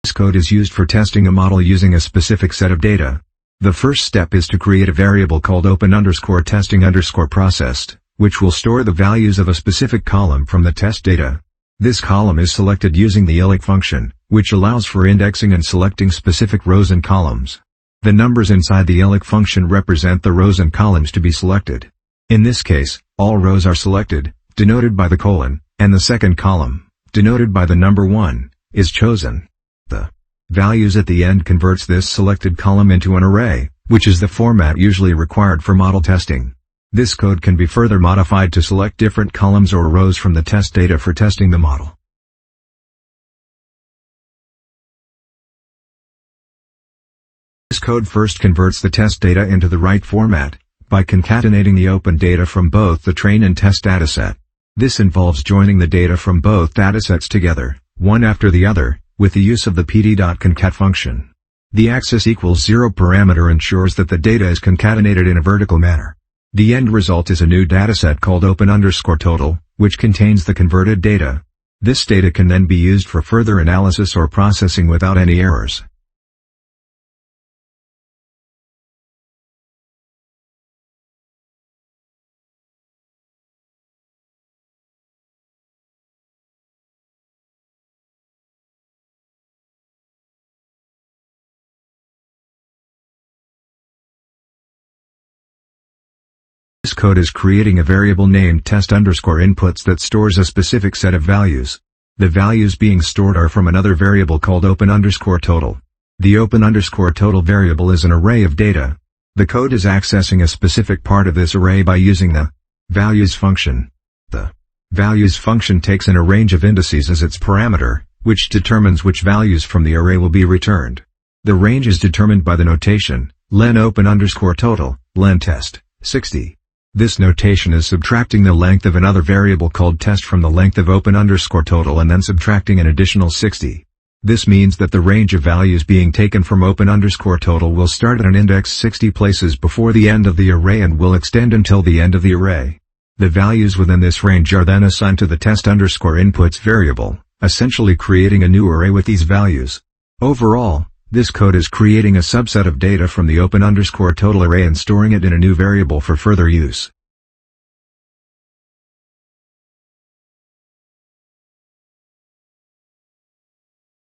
This code is used for testing a model using a specific set of data. The first step is to create a variable called open_testing_processed, which will store the values of a specific column from the test data. This column is selected using the elec function, which allows for indexing and selecting specific rows and columns. The numbers inside the elec function represent the rows and columns to be selected. In this case, all rows are selected, denoted by the colon, and the second column, denoted by the number 1, is chosen. The values at the end converts this selected column into an array, which is the format usually required for model testing. This code can be further modified to select different columns or rows from the test data for testing the model. This code first converts the test data into the right format, by concatenating the open data from both the train and test dataset. This involves joining the data from both datasets together, one after the other, with the use of the pd.concat function. The axis equals 0 parameter ensures that the data is concatenated in a vertical manner. The end result is a new dataset called open_total, which contains the converted data. This data can then be used for further analysis or processing without any errors. This code is creating a variable named test_inputs that stores a specific set of values. The values being stored are from another variable called open_total. The open_total variable is an array of data. The code is accessing a specific part of this array by using the values function. The values function takes in a range of indices as its parameter, which determines which values from the array will be returned. The range is determined by the notation, len open_total, len test, 60. This notation is subtracting the length of another variable called test from the length of open_total and then subtracting an additional 60. This means that the range of values being taken from open_total will start at an index 60 places before the end of the array and will extend until the end of the array. The values within this range are then assigned to the test_inputs variable, essentially creating a new array with these values. Overall, this code is creating a subset of data from the open_total array and storing it in a new variable for further use.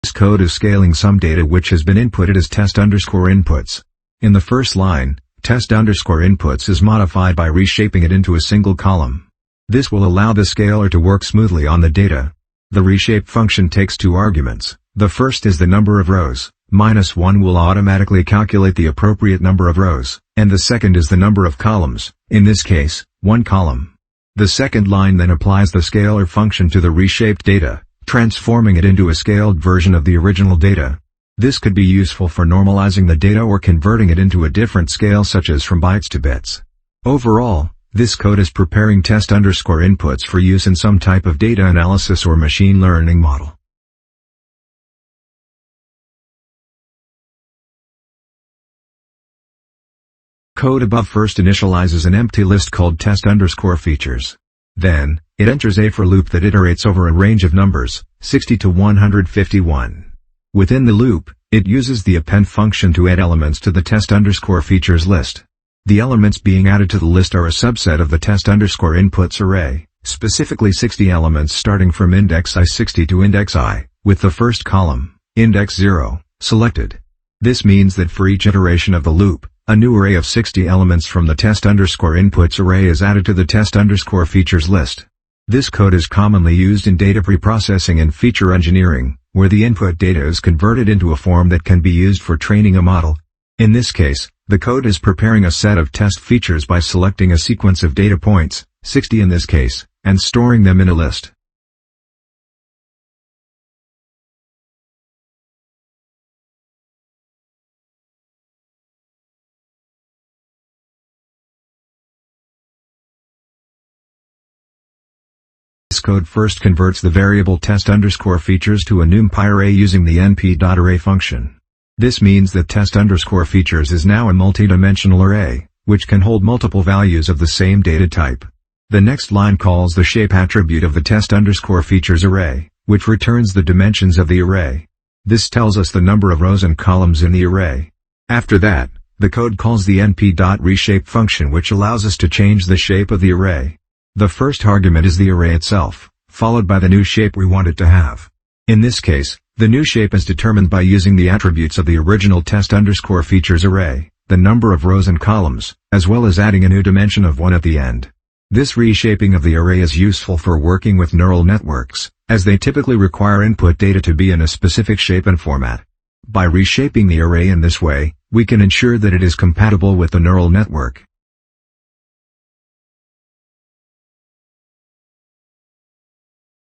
This code is scaling some data which has been inputted as test_inputs. In the first line, test_inputs is modified by reshaping it into a single column. This will allow the scaler to work smoothly on the data. The reshape function takes two arguments. The first is the number of rows. -1 will automatically calculate the appropriate number of rows, and the second is the number of columns, in this case, 1 column. The second line then applies the scalar function to the reshaped data, transforming it into a scaled version of the original data. This could be useful for normalizing the data or converting it into a different scale such as from bytes to bits. Overall, this code is preparing test_inputs for use in some type of data analysis or machine learning model. Code above first initializes an empty list called test_features. Then, it enters a for loop that iterates over a range of numbers, 60 to 151. Within the loop, it uses the append function to add elements to the test_features list. The elements being added to the list are a subset of the test_inputs array, specifically 60 elements starting from index i60 to index I, with the first column, index 0, selected. This means that for each iteration of the loop, a new array of 60 elements from the test_inputs array is added to the test_features list. This code is commonly used in data preprocessing and feature engineering, where the input data is converted into a form that can be used for training a model. In this case, the code is preparing a set of test features by selecting a sequence of data points, 60 in this case, and storing them in a list. This code first converts the variable test_features to a NumPy array using the np.array function. This means that test_features is now a multi-dimensional array, which can hold multiple values of the same data type. The next line calls the shape attribute of the test_features array, which returns the dimensions of the array. This tells us the number of rows and columns in the array. After that, the code calls the np.reshape function, which allows us to change the shape of the array. The first argument is the array itself, followed by the new shape we want it to have. In this case, the new shape is determined by using the attributes of the original test_features array, the number of rows and columns, as well as adding a new dimension of 1 at the end. This reshaping of the array is useful for working with neural networks, as they typically require input data to be in a specific shape and format. By reshaping the array in this way, we can ensure that it is compatible with the neural network.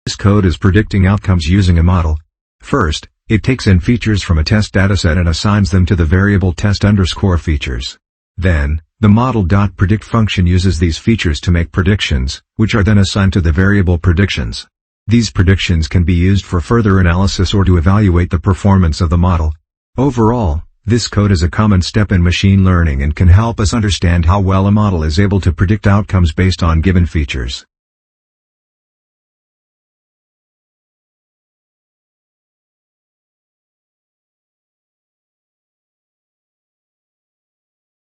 This code is predicting outcomes using a model. First, it takes in features from a test dataset and assigns them to the variable test_features. Then, the model.predict function uses these features to make predictions, which are then assigned to the variable predictions. These predictions can be used for further analysis or to evaluate the performance of the model. Overall, this code is a common step in machine learning and can help us understand how well a model is able to predict outcomes based on given features.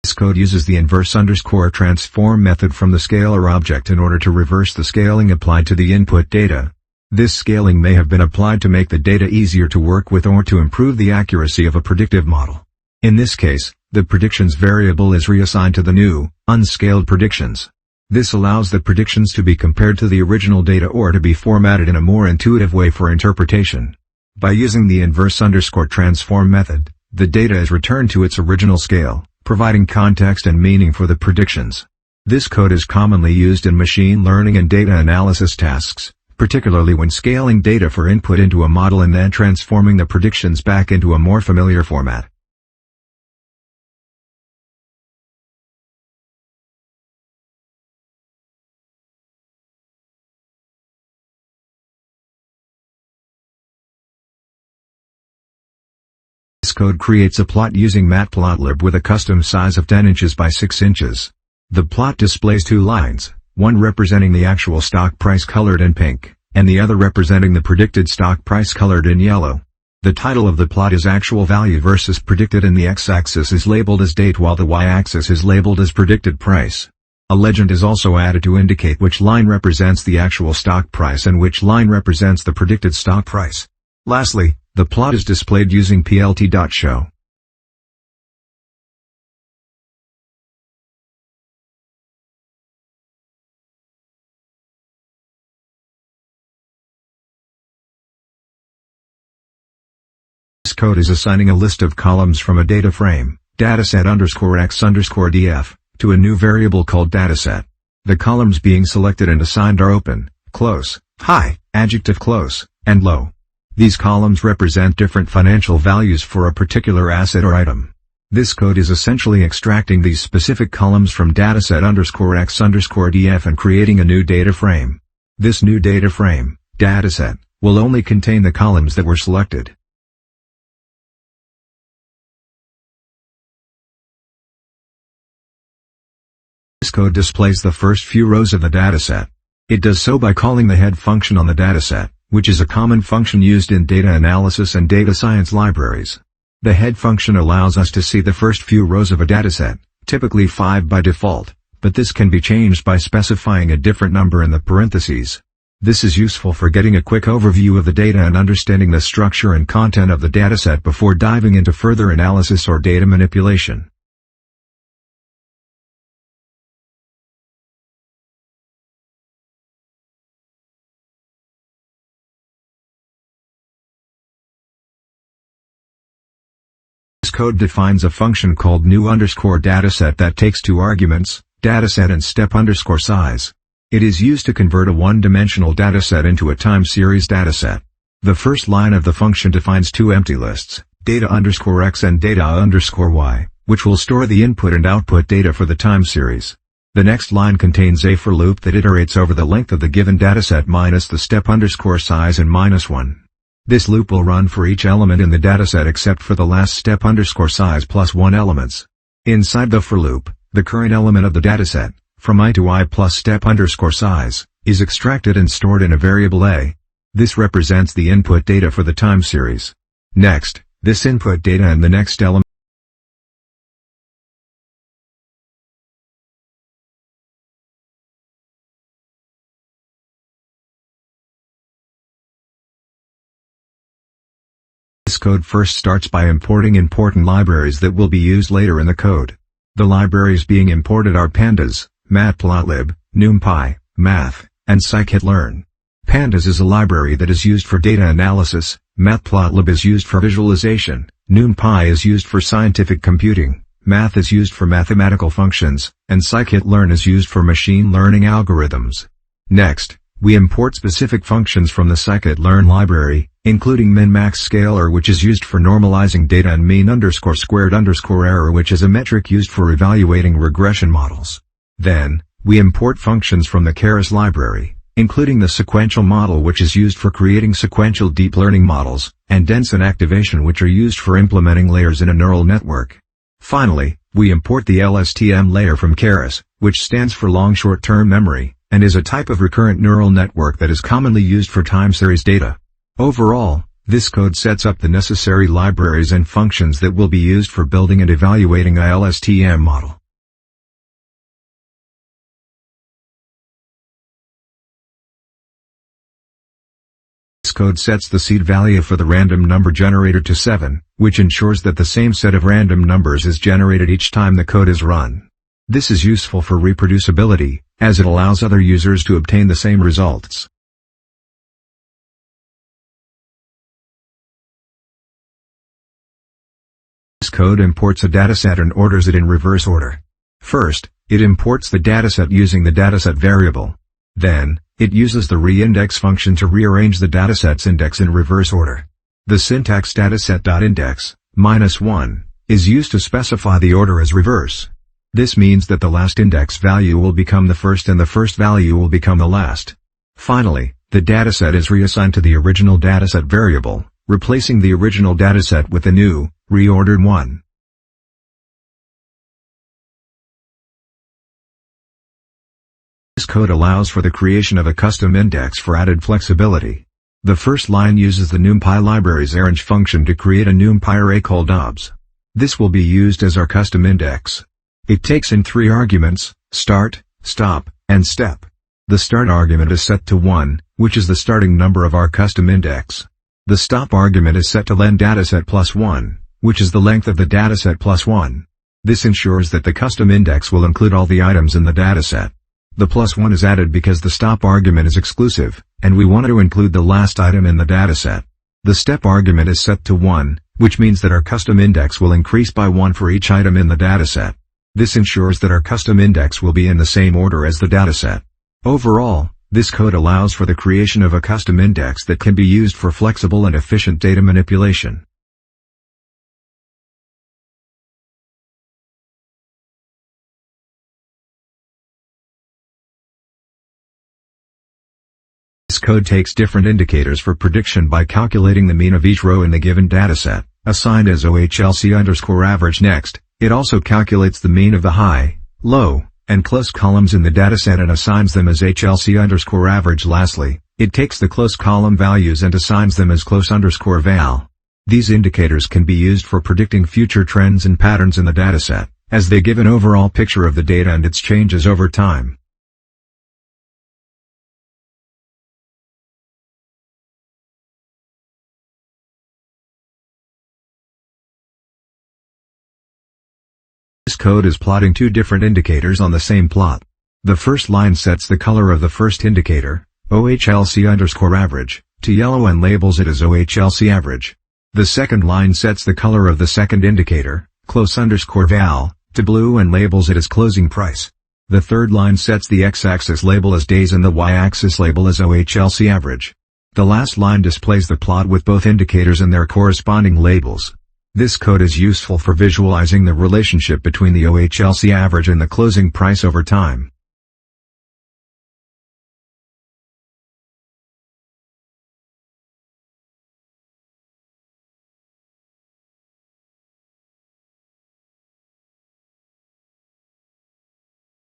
This code uses the inverse_transform method from the scalar object in order to reverse the scaling applied to the input data. This scaling may have been applied to make the data easier to work with or to improve the accuracy of a predictive model. In this case, the predictions variable is reassigned to the new, unscaled predictions. This allows the predictions to be compared to the original data or to be formatted in a more intuitive way for interpretation. By using the inverse_transform method, the data is returned to its original scale, providing context and meaning for the predictions. This code is commonly used in machine learning and data analysis tasks, particularly when scaling data for input into a model and then transforming the predictions back into a more familiar format. This code creates a plot using matplotlib with a custom size of 10 inches by 6 inches. The plot displays two lines, one representing the actual stock price colored in pink, and the other representing the predicted stock price colored in yellow. The title of the plot is actual value versus predicted, and the x-axis is labeled as date while the y-axis is labeled as predicted price. A legend is also added to indicate which line represents the actual stock price and which line represents the predicted stock price. Lastly, the plot is displayed using plt.show. This code is assigning a list of columns from a data frame, dataset_x_df, to a new variable called dataset. The columns being selected and assigned are open, close, high, adjective close, and low. These columns represent different financial values for a particular asset or item. This code is essentially extracting these specific columns from dataset_x_df and creating a new data frame. This new data frame, dataset, will only contain the columns that were selected. This code displays the first few rows of the dataset. It does so by calling the head function on the dataset, which is a common function used in data analysis and data science libraries. The head function allows us to see the first few rows of a dataset, typically 5 by default, but this can be changed by specifying a different number in the parentheses. This is useful for getting a quick overview of the data and understanding the structure and content of the dataset before diving into further analysis or data manipulation. This code defines a function called new_dataset that takes two arguments, dataset and step_size. It is used to convert a one-dimensional dataset into a time series dataset. The first line of the function defines two empty lists, data_x and data_y, which will store the input and output data for the time series. The next line contains a for loop that iterates over the length of the given dataset minus the step_size and -1. This loop will run for each element in the dataset except for the last step_size plus 1 elements. Inside the for loop, the current element of the dataset, from I to I plus step_size, is extracted and stored in a variable a. This represents the input data for the time series. Next, this input data and the next element This code first starts by importing important libraries that will be used later in the code. The libraries being imported are pandas, matplotlib, numpy, math, and scikit-learn. Pandas is a library that is used for data analysis, matplotlib is used for visualization, numpy is used for scientific computing, math is used for mathematical functions, and scikit-learn is used for machine learning algorithms. Next, we import specific functions from the scikit-learn library, including min-max scaler, which is used for normalizing data, and mean_squared_error, which is a metric used for evaluating regression models. Then, we import functions from the keras library, including the sequential model, which is used for creating sequential deep learning models, and dense and activation, which are used for implementing layers in a neural network. Finally, we import the LSTM layer from keras, which stands for long short-term memory, and is a type of recurrent neural network that is commonly used for time series data. Overall, this code sets up the necessary libraries and functions that will be used for building and evaluating a LSTM model. This code sets the seed value for the random number generator to 7, which ensures that the same set of random numbers is generated each time the code is run. This is useful for reproducibility, as it allows other users to obtain the same results. This code imports a dataset and orders it in reverse order. First, it imports the dataset using the dataset variable. Then, it uses the reindex function to rearrange the dataset's index in reverse order. The syntax dataset.index -1 is used to specify the order as reverse. This means that the last index value will become the first and the first value will become the last. Finally, the dataset is reassigned to the original dataset variable, replacing the original dataset with a new, reordered one. This code allows for the creation of a custom index for added flexibility. The first line uses the NumPy library's arrange function to create a NumPy array called obs. This will be used as our custom index. It takes in 3 arguments, start, stop, and step. The start argument is set to 1, which is the starting number of our custom index. The stop argument is set to len dataset plus 1, which is the length of the dataset plus 1. This ensures that the custom index will include all the items in the dataset. The plus 1 is added because the stop argument is exclusive, and we want to include the last item in the dataset. The step argument is set to 1, which means that our custom index will increase by 1 for each item in the dataset. This ensures that our custom index will be in the same order as the dataset. Overall, this code allows for the creation of a custom index that can be used for flexible and efficient data manipulation. This code takes different indicators for prediction by calculating the mean of each row in the given dataset, assigned as OHLC_average. Next, it also calculates the mean of the high, low, and close columns in the dataset and assigns them as HLC_average. Lastly, it takes the close column values and assigns them as close_val. These indicators can be used for predicting future trends and patterns in the dataset, as they give an overall picture of the data and its changes over time. This code is plotting 2 different indicators on the same plot. The first line sets the color of the first indicator, OHLC_average, to yellow and labels it as OHLC average. The second line sets the color of the second indicator, close_val, to blue and labels it as closing price. The third line sets the x-axis label as days and the y-axis label as OHLC average. The last line displays the plot with both indicators and their corresponding labels. This code is useful for visualizing the relationship between the OHLC average and the closing price over time.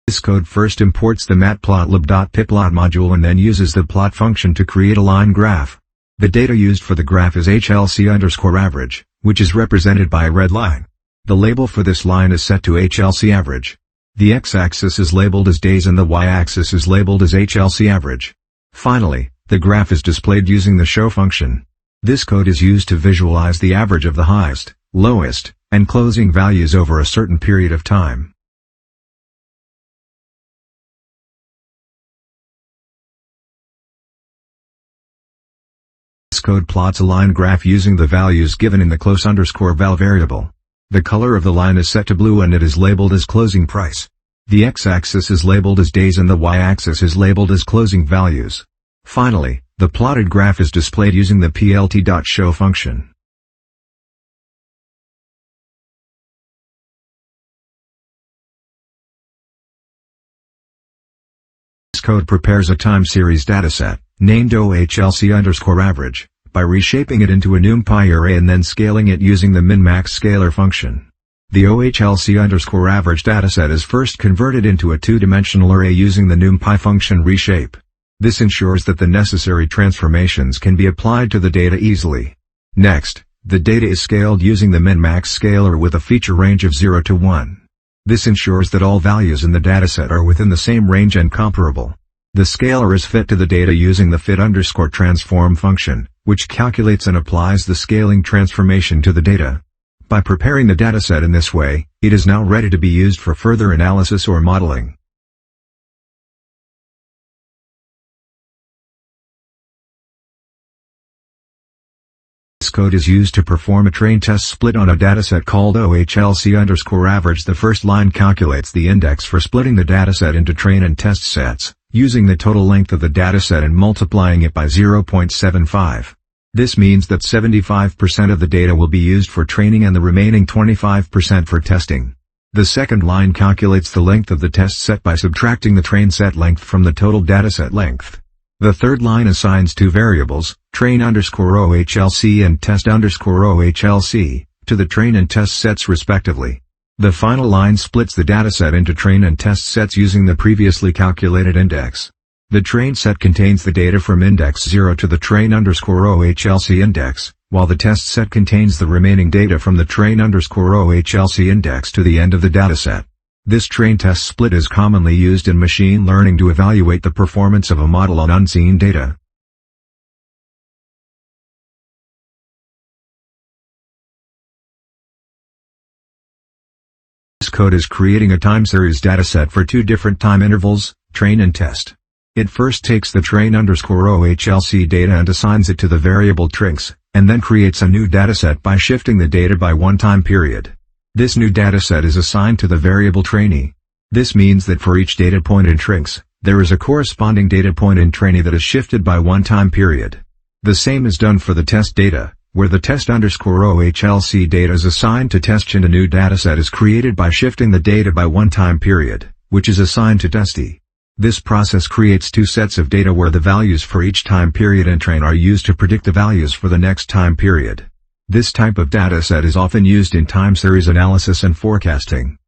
This code first imports the matplotlib.pyplot module and then uses the plot function to create a line graph. The data used for the graph is HLC_average, which is represented by a red line. The label for this line is set to HLC average. The x-axis is labeled as days and the y-axis is labeled as HLC average. Finally, the graph is displayed using the show function. This code is used to visualize the average of the highest, lowest, and closing values over a certain period of time. This code plots a line graph using the values given in the close_val variable. The color of the line is set to blue and it is labeled as closing price. The x-axis is labeled as days and the y-axis is labeled as closing values. Finally, the plotted graph is displayed using the plt.show function. This code prepares a time series dataset, named OHLC_average, by reshaping it into a NumPy array and then scaling it using the min-max scaler function. The OHLC_average dataset is first converted into a 2-dimensional array using the NumPy function reshape. This ensures that the necessary transformations can be applied to the data easily. Next, the data is scaled using the min-max scaler with a feature range of 0 to 1. This ensures that all values in the dataset are within the same range and comparable. The scaler is fit to the data using the fit_transform function, which calculates and applies the scaling transformation to the data. By preparing the dataset in this way, it is now ready to be used for further analysis or modeling. This This code is used to perform a train test split on a dataset called OHLC_average. The first line calculates the index for splitting the dataset into train and test sets, using the total length of the dataset and multiplying it by 0.75. This means that 75% of the data will be used for training and the remaining 25% for testing. The second line calculates the length of the test set by subtracting the train set length from the total dataset length. The third line assigns two variables, train_OHLC and test_OHLC, to the train and test sets respectively. The final line splits the dataset into train and test sets using the previously calculated index. The train set contains the data from index 0 to the train_OHLC index, while the test set contains the remaining data from the train_OHLC index to the end of the dataset. This train test split is commonly used in machine learning to evaluate the performance of a model on unseen data. This code is creating a time series dataset for two different time intervals, train and test. It first takes the train_OHLC data and assigns it to the variable trinks, and then creates a new dataset by shifting the data by one time period. This new dataset is assigned to the variable trainee. This means that for each data point in trinks, there is a corresponding data point in trainee that is shifted by one time period. The same is done for the test data, where the test_OHLC data is assigned to test and a new dataset is created by shifting the data by one time period, which is assigned to testee. This process creates two sets of data where the values for each time period in train are used to predict the values for the next time period. This type of dataset is often used in time series analysis and forecasting.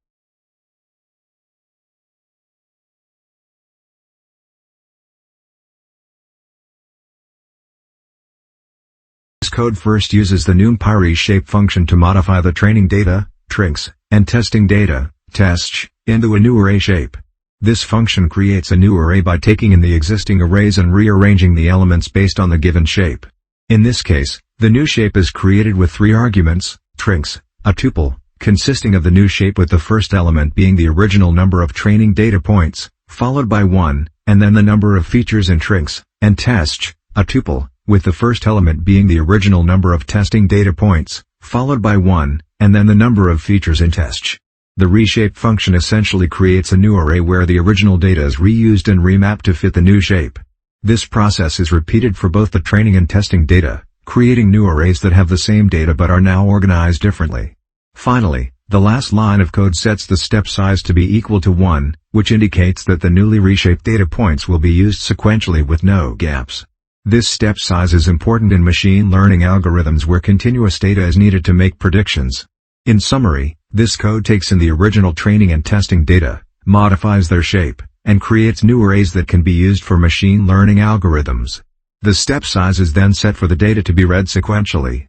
This code first uses the NumPy reshape function to modify the training data, trinks, and testing data, tests, into a new array shape. This function creates a new array by taking in the existing arrays and rearranging the elements based on the given shape. In this case, the new shape is created with three arguments, trinks, a tuple, consisting of the new shape with the first element being the original number of training data points, followed by 1, and then the number of features in trinks, and tests, a tuple, with the first element being the original number of testing data points, followed by 1, and then the number of features in tests. The reshape function essentially creates a new array where the original data is reused and remapped to fit the new shape. This process is repeated for both the training and testing data, creating new arrays that have the same data but are now organized differently. Finally, the last line of code sets the step size to be equal to 1, which indicates that the newly reshaped data points will be used sequentially with no gaps. This step size is important in machine learning algorithms where continuous data is needed to make predictions. In summary, this code takes in the original training and testing data, modifies their shape, and creates new arrays that can be used for machine learning algorithms. The step size is then set for the data to be read sequentially.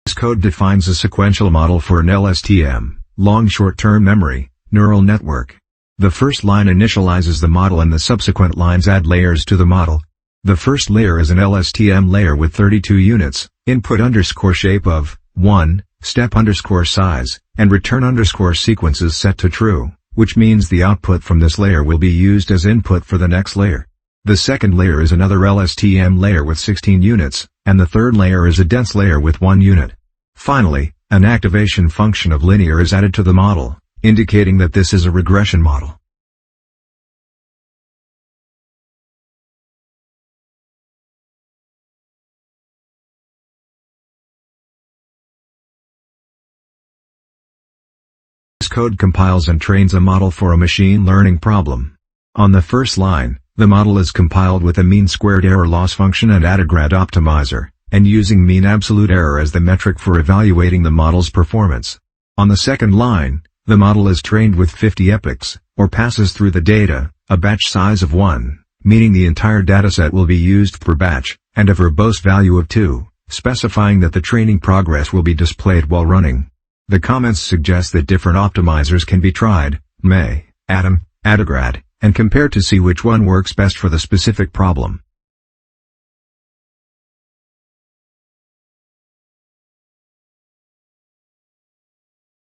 This code defines a sequential model for an LSTM, long short-term memory, neural network. The first line initializes the model and the subsequent lines add layers to the model. The first layer is an LSTM layer with 32 units, input_shape of 1, step_size, and return_sequences set to true, which means the output from this layer will be used as input for the next layer. The second layer is another LSTM layer with 16 units, and the third layer is a dense layer with 1 unit. Finally, an activation function of linear is added to the model, indicating that this is a regression model. This code compiles and trains a model for a machine learning problem. On the first line, the model is compiled with a mean squared error loss function and attograd optimizer, and using mean absolute error as the metric for evaluating the model's performance. On the second line, the model is trained with 50 epochs, or passes through the data, a batch size of 1, meaning the entire dataset will be used per batch, and a verbose value of 2, specifying that the training progress will be displayed while running. The comments suggest that different optimizers can be tried, atom, attograd, and compared to see which one works best for the specific problem.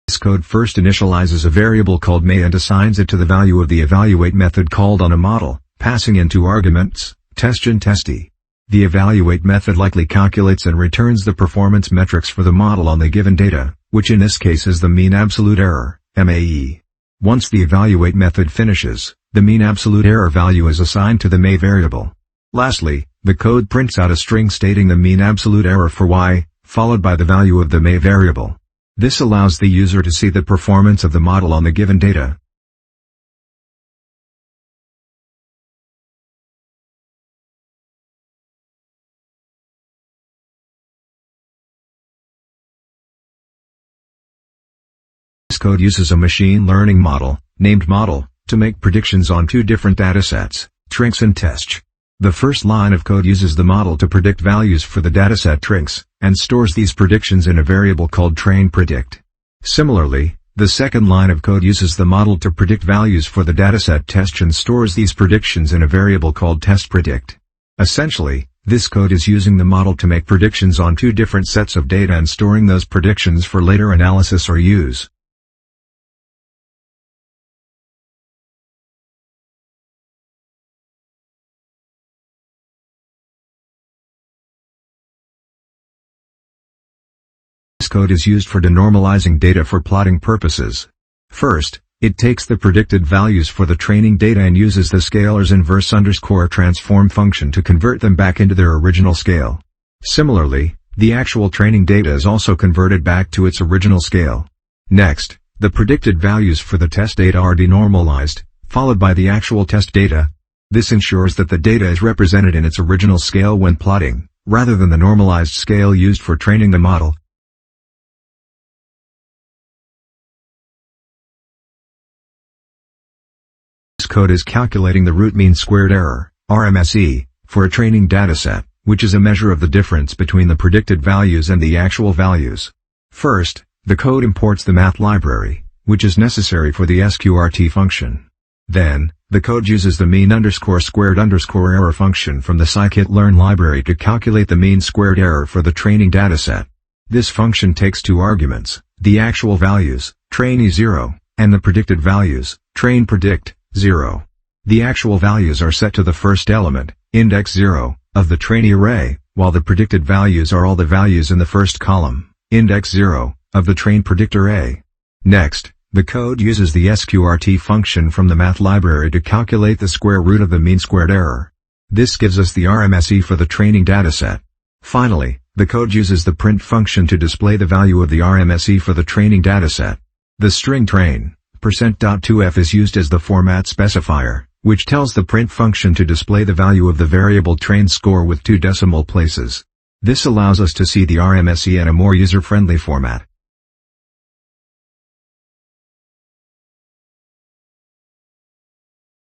This code first initializes a variable called may and assigns it to the value of the evaluate method called on a model, passing in two arguments, test and testy. The evaluate method likely calculates and returns the performance metrics for the model on the given data, which in this case is the mean absolute error, MAE. Once the evaluate method finishes, the mean absolute error value is assigned to the may variable. Lastly, the code prints out a string stating the mean absolute error for y, followed by the value of the may variable. This allows the user to see the performance of the model on the given data. This code uses a machine learning model, named model, to make predictions on two different datasets, trinks and tests. The first line of code uses the model to predict values for the dataset trinks, and stores these predictions in a variable called train_predict. Similarly, the second line of code uses the model to predict values for the dataset test and stores these predictions in a variable called test_predict. Essentially, this code is using the model to make predictions on two different sets of data and storing those predictions for later analysis or use. This code is used for denormalizing data for plotting purposes. First, it takes the predicted values for the training data and uses the scalar's inverse_transform function to convert them back into their original scale. Similarly, the actual training data is also converted back to its original scale. Next, the predicted values for the test data are denormalized, followed by the actual test data. This ensures that the data is represented in its original scale when plotting, rather than the normalized scale used for training the model. This code is calculating the root mean squared error, RMSE, for a training dataset, which is a measure of the difference between the predicted values and the actual values. First, the code imports the math library, which is necessary for the sqrt function. Then, the code uses the mean_squared_error function from the scikit-learn library to calculate the mean squared error for the training dataset. This function takes two arguments, the actual values, trainee0, and the predicted values, train_predict, 0. The actual values are set to the first element, index 0, of the trainee array, while the predicted values are all the values in the first column, index 0, of the train_predict array. Next, the code uses the sqrt function from the math library to calculate the square root of the mean squared error. This gives us the RMSE for the training dataset. Finally, the code uses the print function to display the value of the RMSE for the training dataset. The string train %.2f is used as the format specifier, which tells the print function to display the value of the variable train score with two decimal places. This allows us to see the RMSE in a more user-friendly format.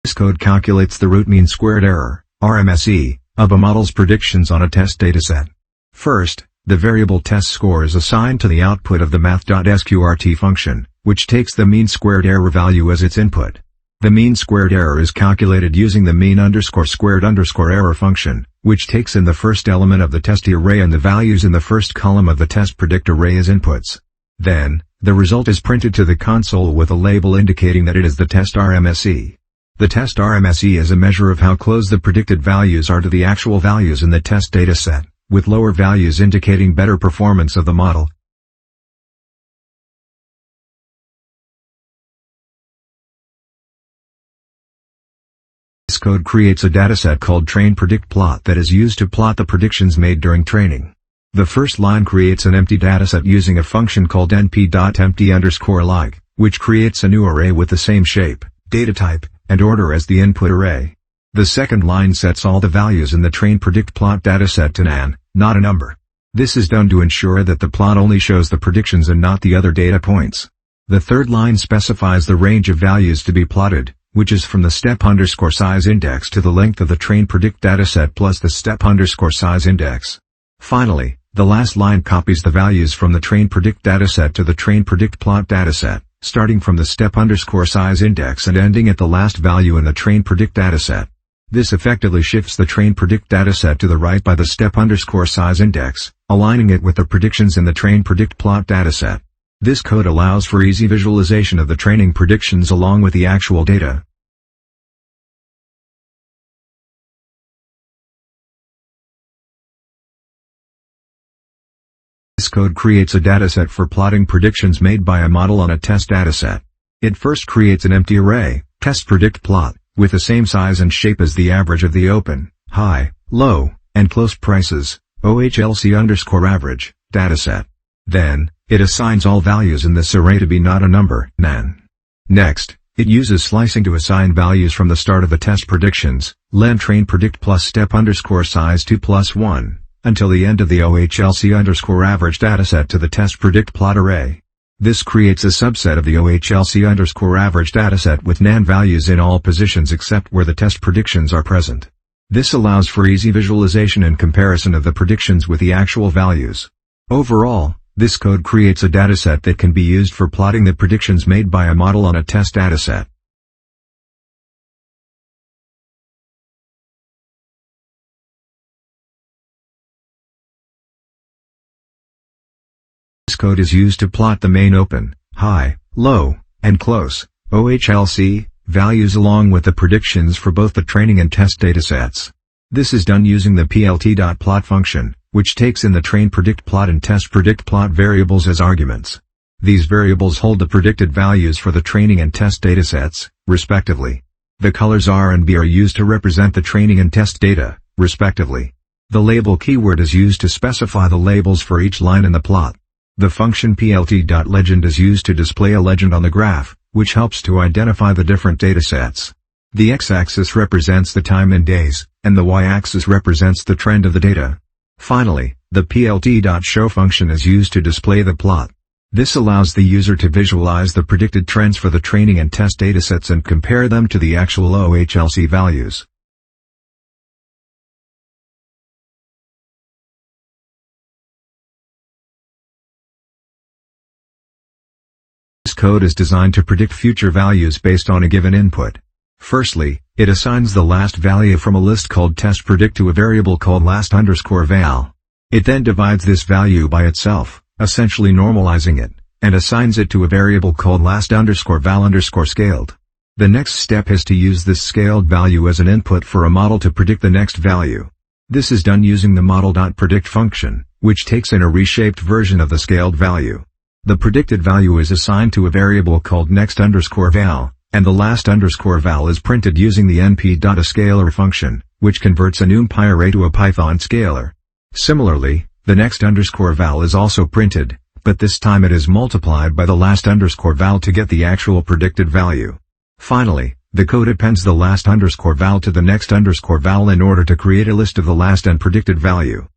This code calculates the root mean squared error, RMSE, of a model's predictions on a test dataset. First, the variable test score is assigned to the output of the math.sqrt function, which takes the mean squared error value as its input. The mean squared error is calculated using the mean_squared_error function, which takes in the first element of the test array and the values in the first column of the test_predict array as inputs. Then, the result is printed to the console with a label indicating that it is the test RMSE. The test RMSE is a measure of how close the predicted values are to the actual values in the test dataset, with lower values indicating better performance of the model. This code creates a dataset called train_predict plot that is used to plot the predictions made during training. The first line creates an empty dataset using a function called np.empty_like, which creates a new array with the same shape, data type, and order as the input array. The second line sets all the values in the train_predict plot dataset to nan, not a number. This is done to ensure that the plot only shows the predictions and not the other data points. The third line specifies the range of values to be plotted, which is from the step_size index to the length of the train_predict dataset plus the step_size index. Finally, the last line copies the values from the train_predict dataset to the train_predict plot dataset, starting from the step_size index and ending at the last value in the train_predict dataset. This effectively shifts the train_predict dataset to the right by the step_size index, aligning it with the predictions in the train_predict plot dataset. This code allows for easy visualization of the training predictions along with the actual data. This code creates a dataset for plotting predictions made by a model on a test dataset. It first creates an empty array, test_predict_plot, with the same size and shape as the average of the open, high, low, and close prices, OHLC_average, dataset. Then, it assigns all values in this array to be not a number, nan. Next, it uses slicing to assign values from the start of the test predictions, len train predict plus step_size 2 plus 1, until the end of the OHLC_average dataset to the test predict plot array. This creates a subset of the OHLC_average dataset with nan values in all positions except where the test predictions are present. This allows for easy visualization and comparison of the predictions with the actual values. Overall, this code creates a dataset that can be used for plotting the predictions made by a model on a test dataset. This code is used to plot the main open, high, low, and close, OHLC, values along with the predictions for both the training and test datasets. This is done using the plt.plot function, which takes in the train predict plot and test predict plot variables as arguments. These variables hold the predicted values for the training and test datasets, respectively. The colors R and B are used to represent the training and test data, respectively. The label keyword is used to specify the labels for each line in the plot. The function plt.legend is used to display a legend on the graph, which helps to identify the different datasets. The x-axis represents the time in days, and the y-axis represents the trend of the data. Finally, the plt.show function is used to display the plot. This allows the user to visualize the predicted trends for the training and test datasets and compare them to the actual OHLC values. This code is designed to predict future values based on a given input. Firstly, it assigns the last value from a list called test_predict to a variable called last_val. It then divides this value by itself, essentially normalizing it, and assigns it to a variable called last_val_scaled. The next step is to use this scaled value as an input for a model to predict the next value. This is done using the model.predict function, which takes in a reshaped version of the scaled value. The predicted value is assigned to a variable called next_val, and the last_val is printed using the np.aScalar function, which converts a NumPy array to a Python scalar. Similarly, the next_val is also printed, but this time it is multiplied by the last_val to get the actual predicted value. Finally, the code appends the last_val to the next_val in order to create a list of the last and predicted value.